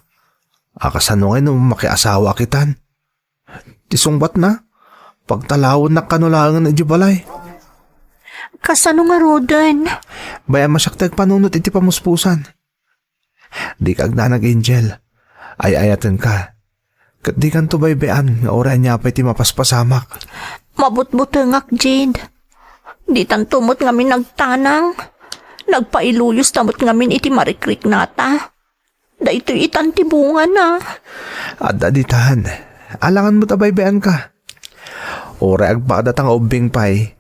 Speaker 2: Akasano ngayon makiasawa kitan. Tisungbat na, pagtalawon na kanulangan na balay.
Speaker 4: Kasano nga Roden?
Speaker 2: Baya masyakdag panunot iti pamuspusan. Di kag na nag-angel, ay ayatan ka. Kat di kan to baybayan, nga oran niya pa iti mapaspasamak.
Speaker 4: Mabutbutengak, Jade. Di tantumot ngamin nagtanang. Nagpailuyos tamot ngamin iti marikrik nata. Da ito'y itantibungan na.
Speaker 2: Adda ditahan, alangan mo tabaybayan ka. Ora agpadat ang ubing pay,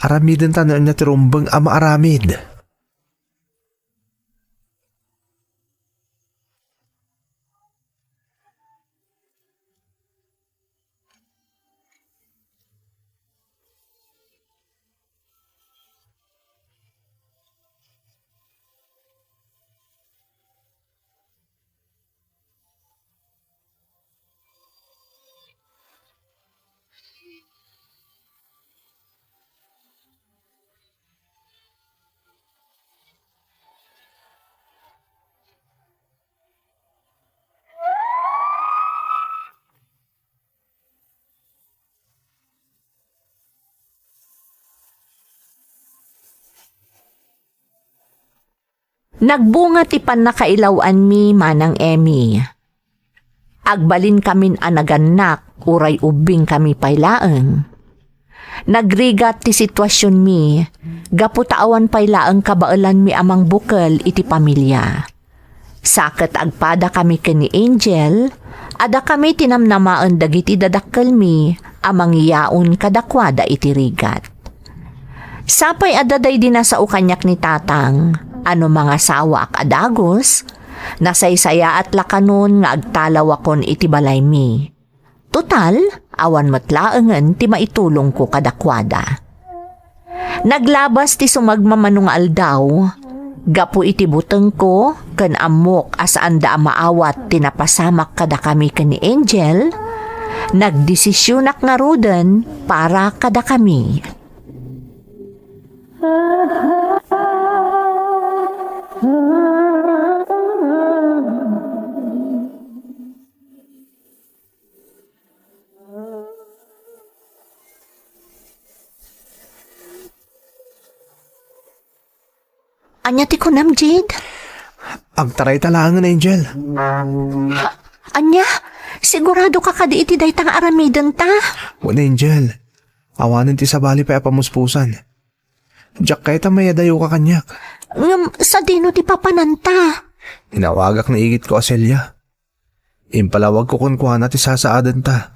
Speaker 2: aramidin tanan niya tirumbang ama aramid.
Speaker 1: Nagbunga ti panakailawan mi manang Emmy. Agbalin kamin anaganak, uray ubing kami paylaeng. Nagrigat ti sitwasyon mi, gaputaawan paylaeng kabailan mi amang bukal iti pamilya. Saket agpada kami kani Angel, ada kami tinamnamaan dagiti dadakkel mi, amang yaon kadakwada iti rigat. Sapay adaday din sa ukanyak ni tatang, ano mga sawa ak adagos, nasaysaya at lakanon nga agtalawakon iti balay mi. Total, awan matlaengen ti maitulong ko kadakwada. Naglabas ti sumagmamanong aldaw, gapu iti buteng ko, ken amok asaan da maawat tinapasamak kada kami ken ni Angel, nagdesisyonak nga ruden para kada kami.
Speaker 4: Anya ti kunam, Jade?
Speaker 2: Agtaray talangan, Angel.
Speaker 4: Anya, sigurado ka kadi iti daytang aramidan ta?
Speaker 2: Wala, Angel. Awanin ti sabali pa pamuspusan. Diyak kay tamay adayo ka kanyak.
Speaker 4: Sa dino ti papananta?
Speaker 2: Inawagak na igit ko Aselya. Impalawag ko kung kuha na ti sasaadan ta.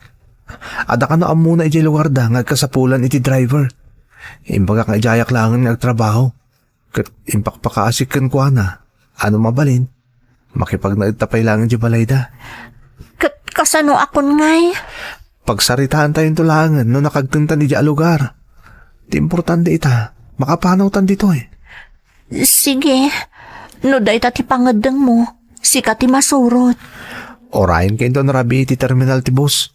Speaker 2: Ada ka na amuna iti lugar da ngagkasapulan iti driver. Imbaga ka ijayak langan ngagtrabaho. Kat impakpakaasik kan kuha na. Ano mabalin? Makipag naitapay langan di balay da.
Speaker 4: Kasano akon ngay?
Speaker 2: Pagsaritaan tayong tulangan no nakagtuntan di lugar. Di importante ita. Makapanawtan dito eh.
Speaker 4: Sige, no dayta ti pangadeng mo, sika ti masurot.
Speaker 2: Orayin kayo doon rabi iti terminal ti bus.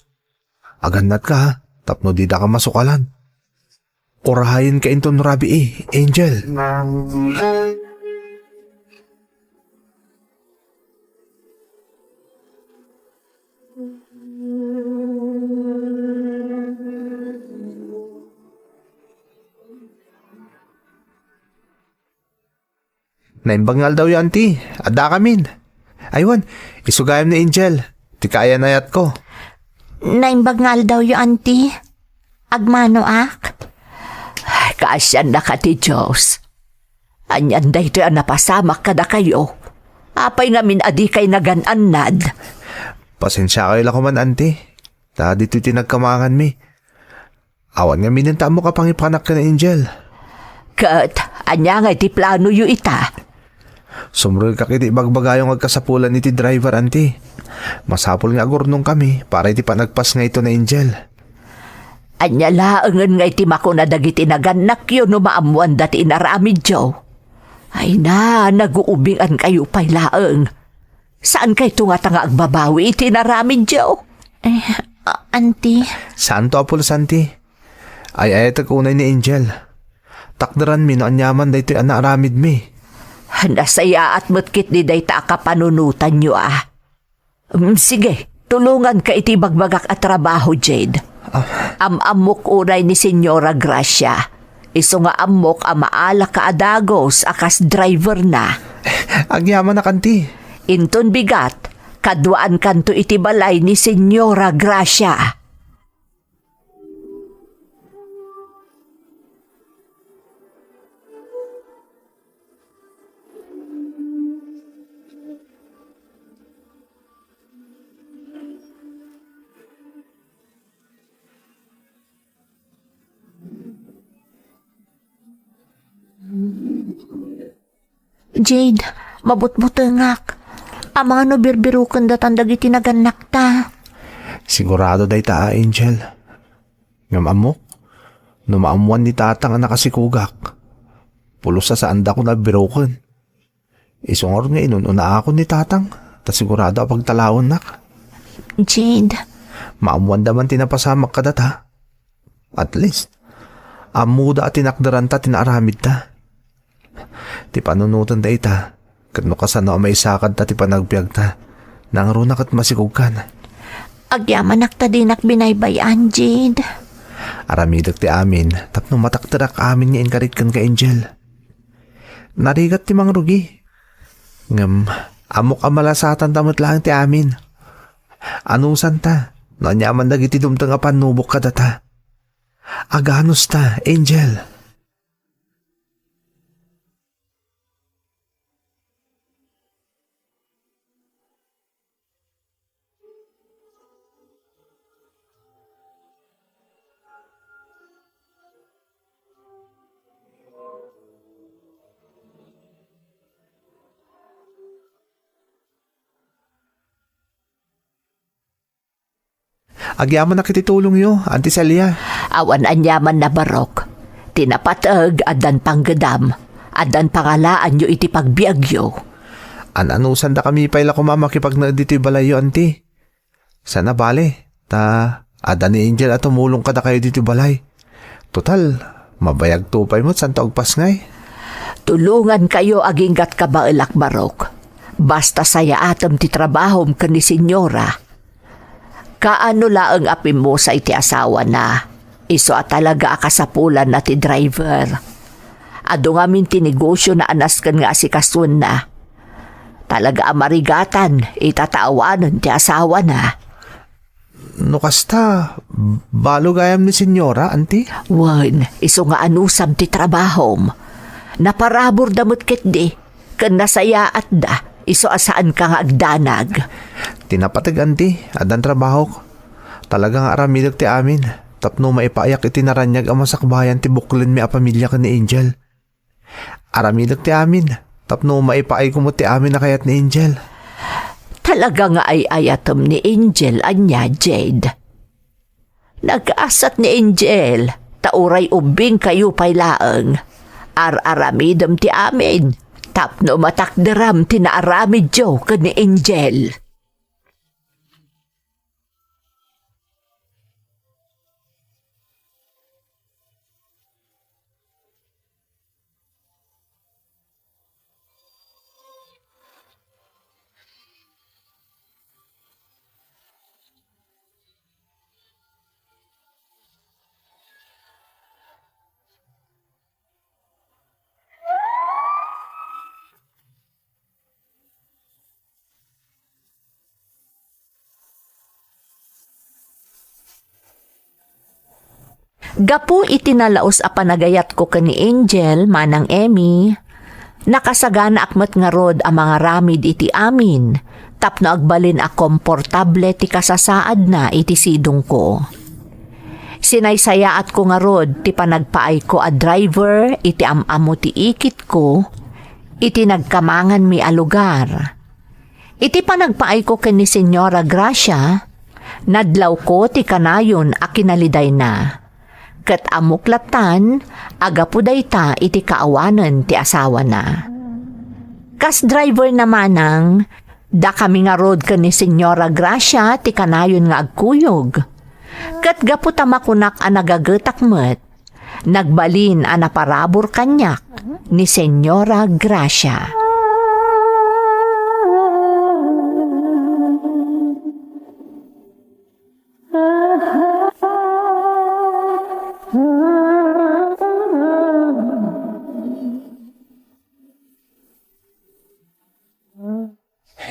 Speaker 2: Agannat ka ha, tapno di da ka masukalan. Orahayin kayo doon rabi Angel. Naimbangal daw yung auntie. Ada kamin. Aywan, isugayam ni Angel. Ti kaya nayat ko.
Speaker 4: Naimbagngal daw yung auntie. Agmano ak?
Speaker 1: Kaasyan na ka ti Diyos. Anyan da ito ang napasamak kada kayo. Apay ngamin adi kay nagananad.
Speaker 2: Pasensya kayo lang kuman, auntie. Ta dito tinagkamangan mi. Awan nga minanta mo kapangipanak ka na Angel.
Speaker 1: Kat, anya nga iti plano yu ita.
Speaker 2: Sumrul ka kiti bagbagayong agkasapulan iti driver, auntie. Masapol nga agurnong kami para iti panagpas nga ito na Angel.
Speaker 1: Anya laengen nga iti mako na dagiti naganak yun no maamuan dati inaramid Joe. Ay na, naguubingan kayo pay laeng. Saan kayo nga nga agbabawi iti naramid Joe?
Speaker 4: Auntie?
Speaker 2: Saan to apulos, auntie? Ay ayat unay ni Angel. Takdaran mi no anyaman da ito'y anaaramid mi.
Speaker 1: Nasaya at mutkit di day ta kapanunutan nyo Sige, tulungan ka iti bagbagak at trabaho, Jade. Amok unay ni Senyora Gracia. Iso nga amok maala ka adagos akas driver na.
Speaker 2: Agyaman na kanti.
Speaker 1: Inton bigat, kaduaan kanto iti balay ni Senyora Gracia.
Speaker 4: Jade, mabut-butengak. Ama no birbirukan datan dagiti naganak ta.
Speaker 2: Sigurado day ta, Angel. Ngam amok, numaamuan ni tatang ang nakasikugak. Pulos sa anda ko na biroken. Isungor nga inununa ako ni tatang, ta sigurado apag talawon nak.
Speaker 4: Jade,
Speaker 2: Maamuan daman tinapasamak ka data. At least, amuda at tinakdaran ta tinaaramid ta. Ti panunutan da ita, kano kasano may sakad ta ti panagbiag ta, nang runak at masikugkan.
Speaker 4: agyaman ta dinak binaybayan, Jade.
Speaker 2: Aramidag ti amin, tapno mataktarak amin nga inkarit kan ka Angel. Narigat ti mang rugi. Ngam, amok amalasatan tamot lang ti amin. Anusan ta, nanyaman dagiti dumtang apan nubok ka data. Aganos ta, Angel. Agyaman na kititulong yo, Auntie Celia.
Speaker 1: Awan anyaman na barok. Tinapatag adan panggadam. Adan pangalaan nyo iti pagbiagyo.
Speaker 2: Ananusan da kami payla kumamakipag na dito balayo, Auntie. Sana bale, ta adan ni Angel at tumulong ka da kayo dito balay. Total, mabayag tupay mo san taogpas ngay.
Speaker 1: Tulungan kayo aginggat ka bailak barok. Basta saya atam ti trabahom ka ni Senyora. Kaano laang api mo sa iti asawa na, iso at talaga akasapulan na ti driver. Ado nga min tinegosyo na anas kan nga si kasun na. Talaga amarigatan, itataawanan ti asawa na.
Speaker 2: No kasta, balo gayam ni Senyora, Auntie?
Speaker 1: Wan, iso nga anusam ti trabahom. Naparabor damot ket di, kan nasaya at da, iso asaan ka nga agdanag.
Speaker 2: Tinapatag, Auntie, adan trabaho ko. Talagang aramidag ti amin. Tapno maipayak iti naranyag ang masakbayan ti buklin mi a pamilya ka ni Angel. Aramidag ti amin. Tapno maipaay ko mo ti amin na kayat ni Angel.
Speaker 1: Talaga nga ay ayatom ni Angel anya, Jade. Nag-asat ni Angel, tauray ubing kayo paylaang. Ar-aramidam ti amin. Tapno matakderam ti naaramid jo ka ni Angel. Gapu itinalaos a panagayat ko kani Angel manang Emmy. Nakasagana akmat nga rod ang mga ramid iti amin. Tapno agbalin a komportable ti kasasaad na iti sidong ko. Sinaysayaat ko nga rod ti panagpaay ko a driver iti amamo ti ikit ko. Iti nagkamangan mi a lugar. Iti panagpaay ko kani Senyora Gracia. Nadlaw ko ti kanayon a kinaliday na. Kat amuklatan, agapuday ta iti kaawanan ti asawa na. Kas driver namanang, da kami nga road ka ni Senyora Gracia ti kanayon nga agkuyog. Kat gaputa makunak a nagagetak met, nagbalin a naparabor kanyak ni Senyora Gracia.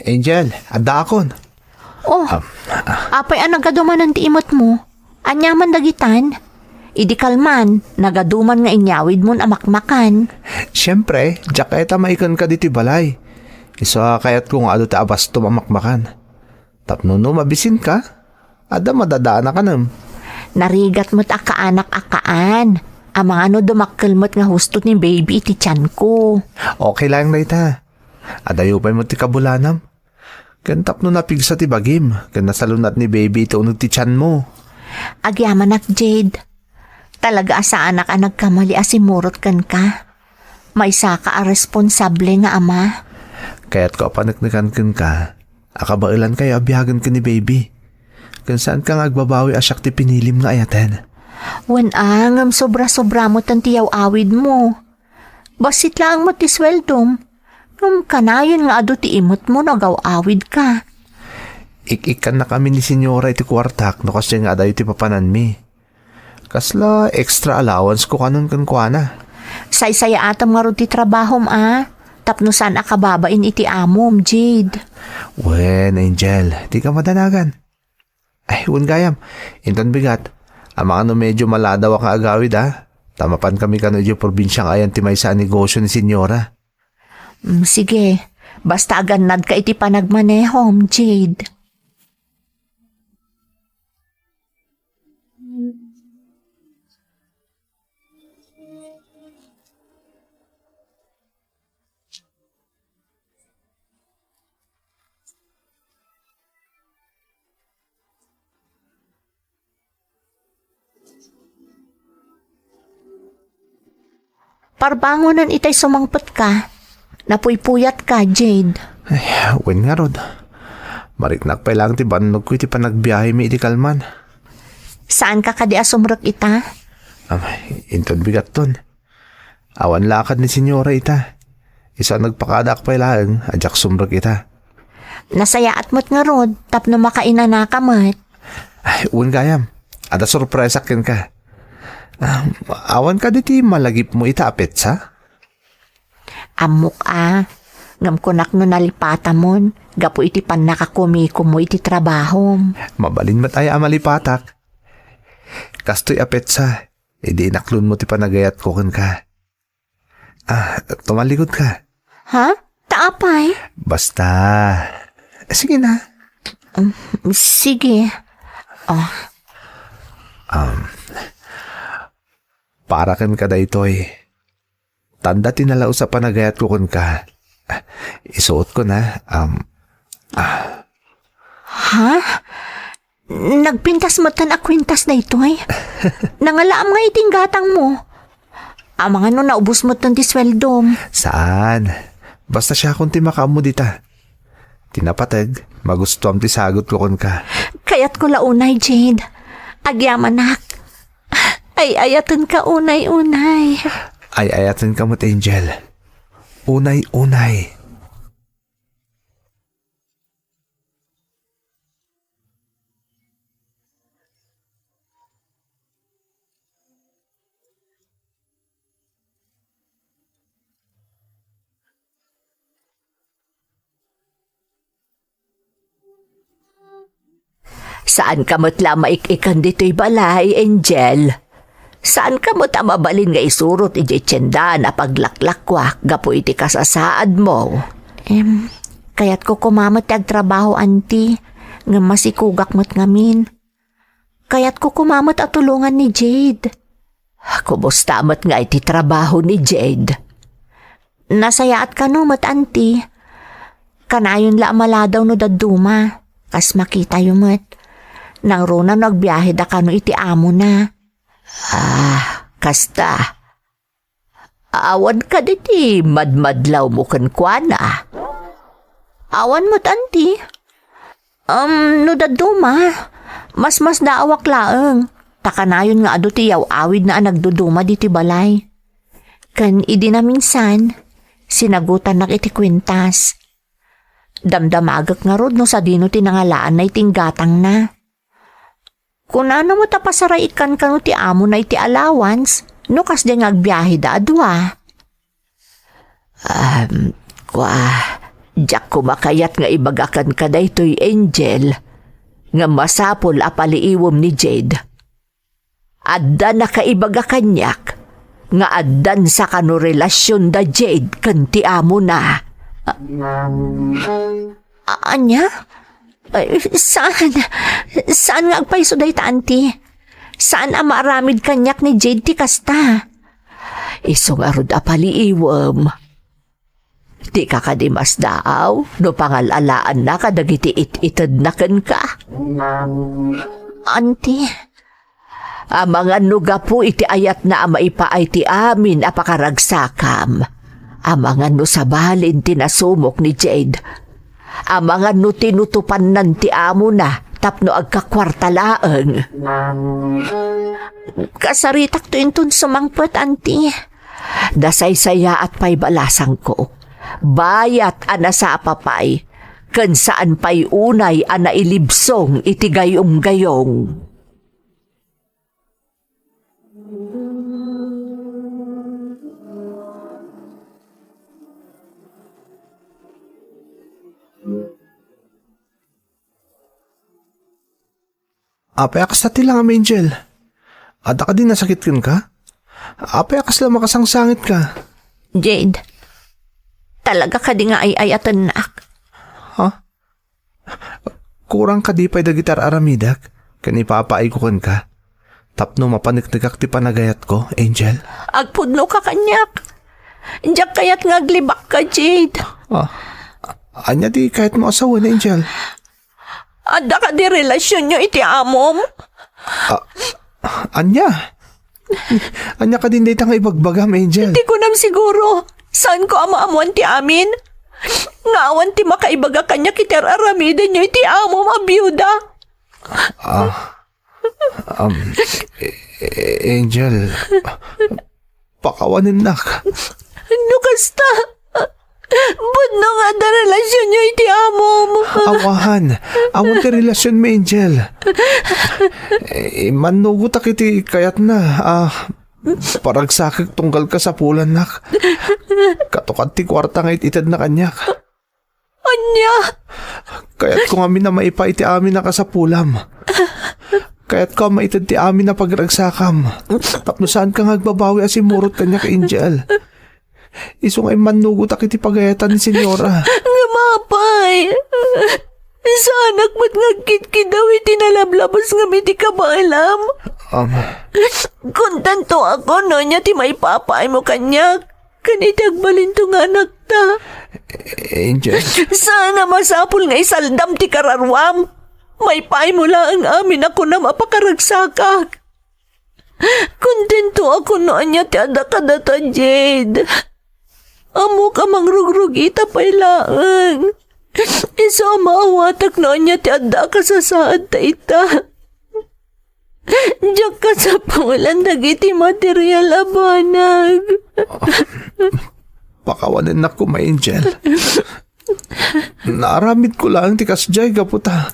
Speaker 2: Angel, adda akon.
Speaker 4: Oh, apay ang nagaduman ng tiimot mo. Anyaman dagitan. Idi kalman, nagaduman nga inyawid mo amakmakan.
Speaker 2: Siyempre, diyak kaya tamaikon ka diti balay. Isa kayat kung ado ta abas tumamakmakan. Tapno no mabisin ka, ada madadaan na ka nam.
Speaker 4: Narigat mo't akaanak-akaan. Ang mga ano dumakkelmot nga hustot ni baby iti tiyan ko.
Speaker 2: Okay lang na ita. Adayo pa mo ti kabulanam. Kantap no napigsa ti bagim. Kan nasalunat ni baby ito unod ti tiyan mo.
Speaker 4: Agyaman ak Jade. Talaga asa anak ang nagkamali asimurot kan ka. May saka a responsable nga ama.
Speaker 2: Kaya't ko apanagnakan ka. Akabailan kayo abiyagan ka ni baby. Kung saan ka nga agbabawi asyak ti pinilim nga ayaten.
Speaker 4: Wan angam sobra-sobra mo tantiyaw awid mo. Basit lang mo ti sweldom. Ngam kanayon nga ado ti imot mo nagaw-awid ka.
Speaker 2: Ik-ikan na kami ni senyora iti kwartak no kasi nga adayo ti papanan mi. Kasla extra allowance ko kanon kan kuana.
Speaker 4: Say-saya atam nga ro ti trabahom Tapno saan akababain iti amom, Jade.
Speaker 2: Wen, Angel, di ka madanagan. Ay, wen gayam. Inton bigat. Ang mga no medyo maladaw ang agawid Tamapan kami kano yung probinsyang ayan ti may sa negosyo ni senyora.
Speaker 4: Sige, basta aganad ka iti panagmanehom, Jade. Parbangonan itay sumangpot ka. Napuypuyat ka, Jade.
Speaker 2: Ay, wen nga rod. Mariknak pa lang ti banog ko iti panagbiyahe mi iti kalman.
Speaker 4: Saan ka kadi asumrek ita?
Speaker 2: Inton bigat ton. Awan lakad ni senyora ita. Isa nagpakadak pa lang, adyak sumrek ita.
Speaker 4: Nasayaat mo't nga rod, tapno makaina na ka mo't.
Speaker 2: Ay, wen gayam. Ada surprise akin ka. Awan ka diti malagip mo ita apetsa?
Speaker 4: Amok ngam kunak no nalipata mon, gapo iti pan nakakumiko mo iti trabahom.
Speaker 2: Mabalin matay amalipatak. Kastoy apetsa, edi inaklon mo ti panagayat ko kan ka. Tumalikod ka.
Speaker 4: Ha? Taapay?
Speaker 2: Basta. Sige na.
Speaker 4: Sige.
Speaker 2: Para kan ka da ito'y. Tanda tinalaw sa panagayat ko kun ka. Isuot ko na.
Speaker 4: Ha? Nagpintas mo tan akwintas na ito Nangalaam nga iting gatang mo. Mga no naubos mo tan ti sweldom.
Speaker 2: Saan? Basta siya kung ti makamu dita. Tinapatag, magustuam ti sagot ko kun ka.
Speaker 4: Kaya't ko launay, Jade. Agyamanak. Ay ayatan ka unay-unay.
Speaker 2: Ay ayatan ka mo't Angel. Unay-unay.
Speaker 1: Saan ka mo't lamaik-ikan dito'y balay, Angel? Saan ka mo't mabalin nga isurot iti tiyenda na paglaklakwak gapo iti kasasaad mo?
Speaker 4: Kaya't ko kumamot agtrabaho, auntie. Nga masikugak mo't ngamin. Kaya't ko kumamot at tulungan ni Jade.
Speaker 1: Kumusta mo't nga iti trabaho ni Jade?
Speaker 4: Nasayaat ka no, mat auntie. Kanayon la maladaw no daduma. Kas makita yung mat. Nang rona nagbiyahe da ka no iti amo na.
Speaker 1: Kasta. Awan ka diti madmadlaw mo kankwana.
Speaker 4: Awan mo't auntie. No daduma. Mas daawak laeng. Takanayon nga ado tiyaw awid na nagduduma diti balay. Kan idi na minsan, sinagutan nak iti kwintas. Damdamagak nga rod no sa dino tinangalaan na iting gatang na. Kung ano mo tapasaray ikan kanu ti amo na iti allowance, no kas di ngagbiyahe da adwa.
Speaker 1: Diyak kumakayat nga ibagakan ka daytoy Angel, nga masapol apaliiwom ni Jade. Adda na kaibaga kanyak, nga addan sa kano relasyon da Jade kanti amo na.
Speaker 4: Anya? Ay, saan? Saan nga agpaiso day ta, auntie? Saan ang maaramid kanyak ni Jade ti kasta?
Speaker 1: Isong arod apaliiwom. Di ka kadimas daaw, no pangalalaan na kadagiti it-itad na ken ka.
Speaker 4: Auntie?
Speaker 1: Amangan nuga po iti ayat na maipaay ti amin apakaragsakam. Amangan no sabalin tinasumok ni Jade. Amangan no tinutupan nan ti amo na tapno agkakwartalaeng.
Speaker 4: Kasaritak to intun sumangpet, auntie.
Speaker 1: Dasaysaya at pay balasang ko. Bayat ana sa apapay, ken saan pay unay ana ilibsong iti gayong-gayong.
Speaker 2: Apay akas na tilang am Angel. Ada ka din nasakit ka? Apay akas lang makasangsangit ka.
Speaker 4: Jade, talaga ka di nga ay-ayatan nak.
Speaker 2: Ha? Kurang ka di pa'y dagitar aramidak. Kanipapaay ko ka. Tapno mapaniknigak ti panagayat ko, Angel.
Speaker 4: Agpudno ka kanyak. Diyak kayat nga aglibak ka, Jade.
Speaker 2: Anya di kahit mo asawa na, Angel.
Speaker 4: Ada ka di relasyon nyo iti amom.
Speaker 2: Anya? Anya ka din dito nga ibagbagam, Angel.
Speaker 4: Di ko nam siguro. Saan ko amaamuan ti amin? Ngawan ti makaibaga kanya kiter aramida nyo iti amom a byuda.
Speaker 2: Angel, pakawanin nak.
Speaker 4: Ano kasta? Budno nga da relasyon nyo iti amom.
Speaker 2: Awan ti relasyon mo, Angel. Manugot akiti kayat na. Paragsakit tunggal ka sa pulan nak. Katukat ti kwarta nga ititad na kanyak.
Speaker 4: Anya?
Speaker 2: Kaya't kung amin na maipa iti amin na kasapulam. Kaya't ko maitad ti amin na pagragsakam. Tapno saan ka nga agbabawi asimurot kanya ka, Angel. Iso nga manugot akiti pagayatan ni Senyora.
Speaker 4: Nga mapay. Sa anak mo't ngagkit daw iti nalablabas nga miti ka ba alam? Kontento ako no niya ti may papaay mo kanyak. Kanitag balinto nga anak ta.
Speaker 2: Angel.
Speaker 4: Sana masapul nga isaldam ti kararwam. May paay mo lang amin ako na mapakaragsakak. Kontento ako no niya ti adakadata, Jade. Amo ka mangrugrug ita pa'y laang. Isa maawatak na niya ti adda ka sa saad ta ita. Diyak ka sa pangulan dagiti material abanag.
Speaker 2: Pakawanin na ko, ma Angel. Naaramid ko lang ti kasjay kaputa.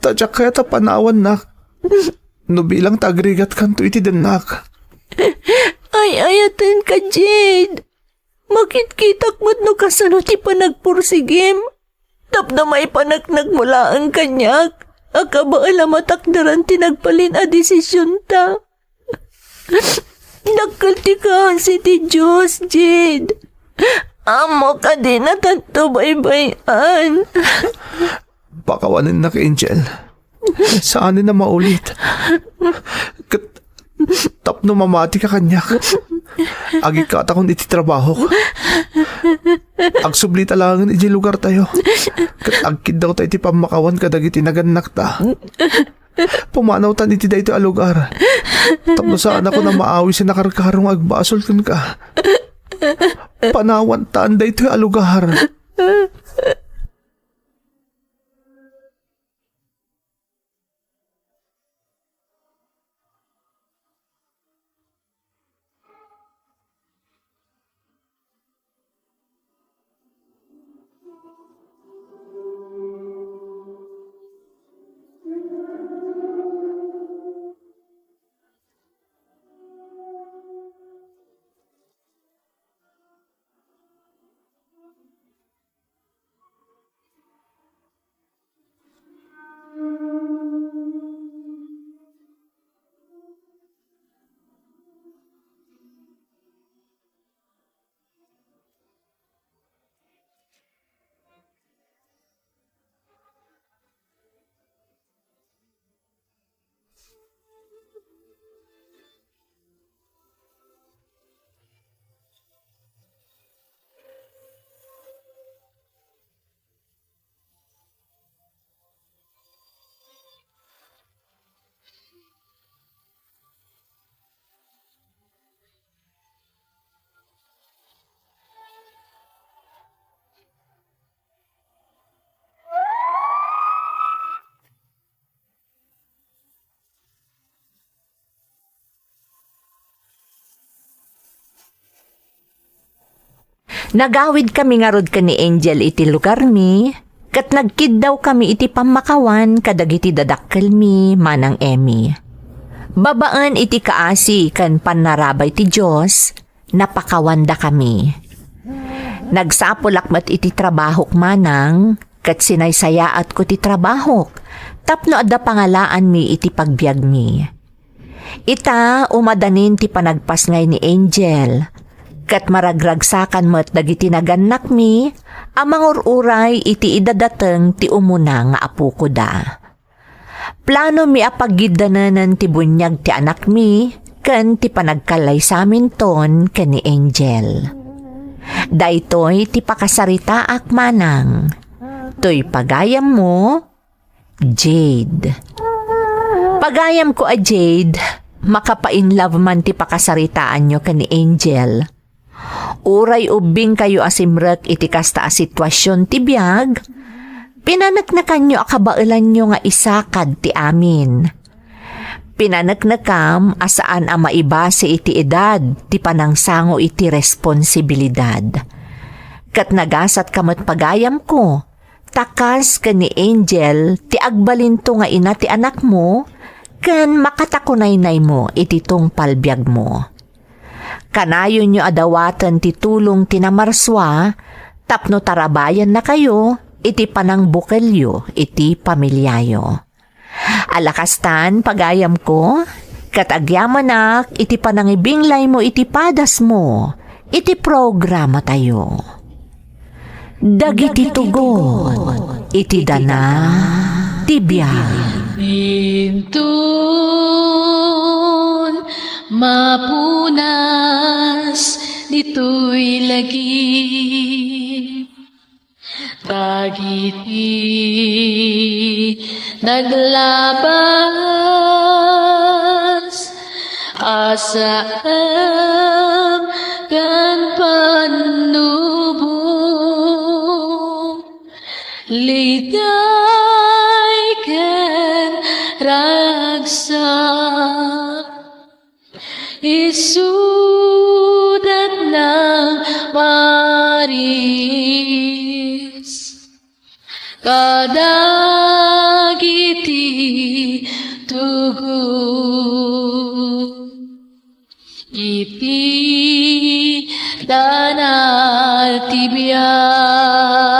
Speaker 2: Tadyak kaya ta panawan nak. No bilang tagrigat kanto iti denak.
Speaker 4: Ay ayatan ka, Jade. Makitkitak mo't no kasano ti panagpursigim. Tapno may panaknag mula ang kanyak. Akaba alamatakdaran ti nagpalin a desisyon ta. Nagkalti ka si ti Diyos, Jade. Amo ka din na tanto baybayan.
Speaker 2: Pakawanin na ka, Angel. Saan na maulit? Tapno mamati ka kanyak. Agi ka takon iti trabaho. Agsubli talangan iti lugar tayo. Agkid daw tayo iti pamakawan kadag iti naganak ta. Pumanaw tan iti dayto a lugar. Tapno saan ako na maawi sa nakarkarong agbasol kun ka. Panawan taan dayto a lugar.
Speaker 1: Nagawid kami nga rod ka ni Angel iti lugar mi, kat nagkid daw kami iti pamakawan kadagiti dadakkel mi manang Emmy. Babaan iti kaasi kan panarabay ti Diyos, napakawanda kami. Nagsapulak mat iti trabahok manang, kat sinaysayaat ko ti trabahok, tapno adda pangalaan mi iti pagbiag mi. Ita umadanin ti panagpas ngay ni Angel, kat maragragsakan mo't dagiti naganak mi, amang ururay iti idadateng ti umuna nga apo ko da. Plano mi apagidananan ti bunyag ti anak mi, ken ti panagkalay sa amin ton ken ni Angel. Daytoy ti pakasarita ak manang, toy pagayam mo, Jade. Pagayam ko a Jade, makapainlove man ti pakasaritaan nyo ken ni Angel. Uray ubing kayo asimrek iti kasta a sitwasyon ti biag, pinanaknakan nyo akabailan nyo nga isakad ti amin. Pinanaknakam asaan a maibase iti edad ti panangsango iti responsibilidad. Kat nagasat kamot pagayam ko, takas ka ni Angel ti agbalinto nga ina ti anak mo, ken makatakunaynay mo iti tungpalbiag mo. Kanayon nyo adawatan ti tulong tinamarswa, tapno tarabayan na kayo, iti panang bukelyo, iti pamilyayo. Alakastan pagayam ko, katagyaman iti panangibinglay mo iti padas mo, iti programa tayo. Dagiti tugon, iti dana, tibiyag.
Speaker 3: Bintun mapunas dito'y lagi dagiti naglabas asam kan panubong liday ken ragsak isudat ng Maris kadagiti tugon iti danal tibiyag.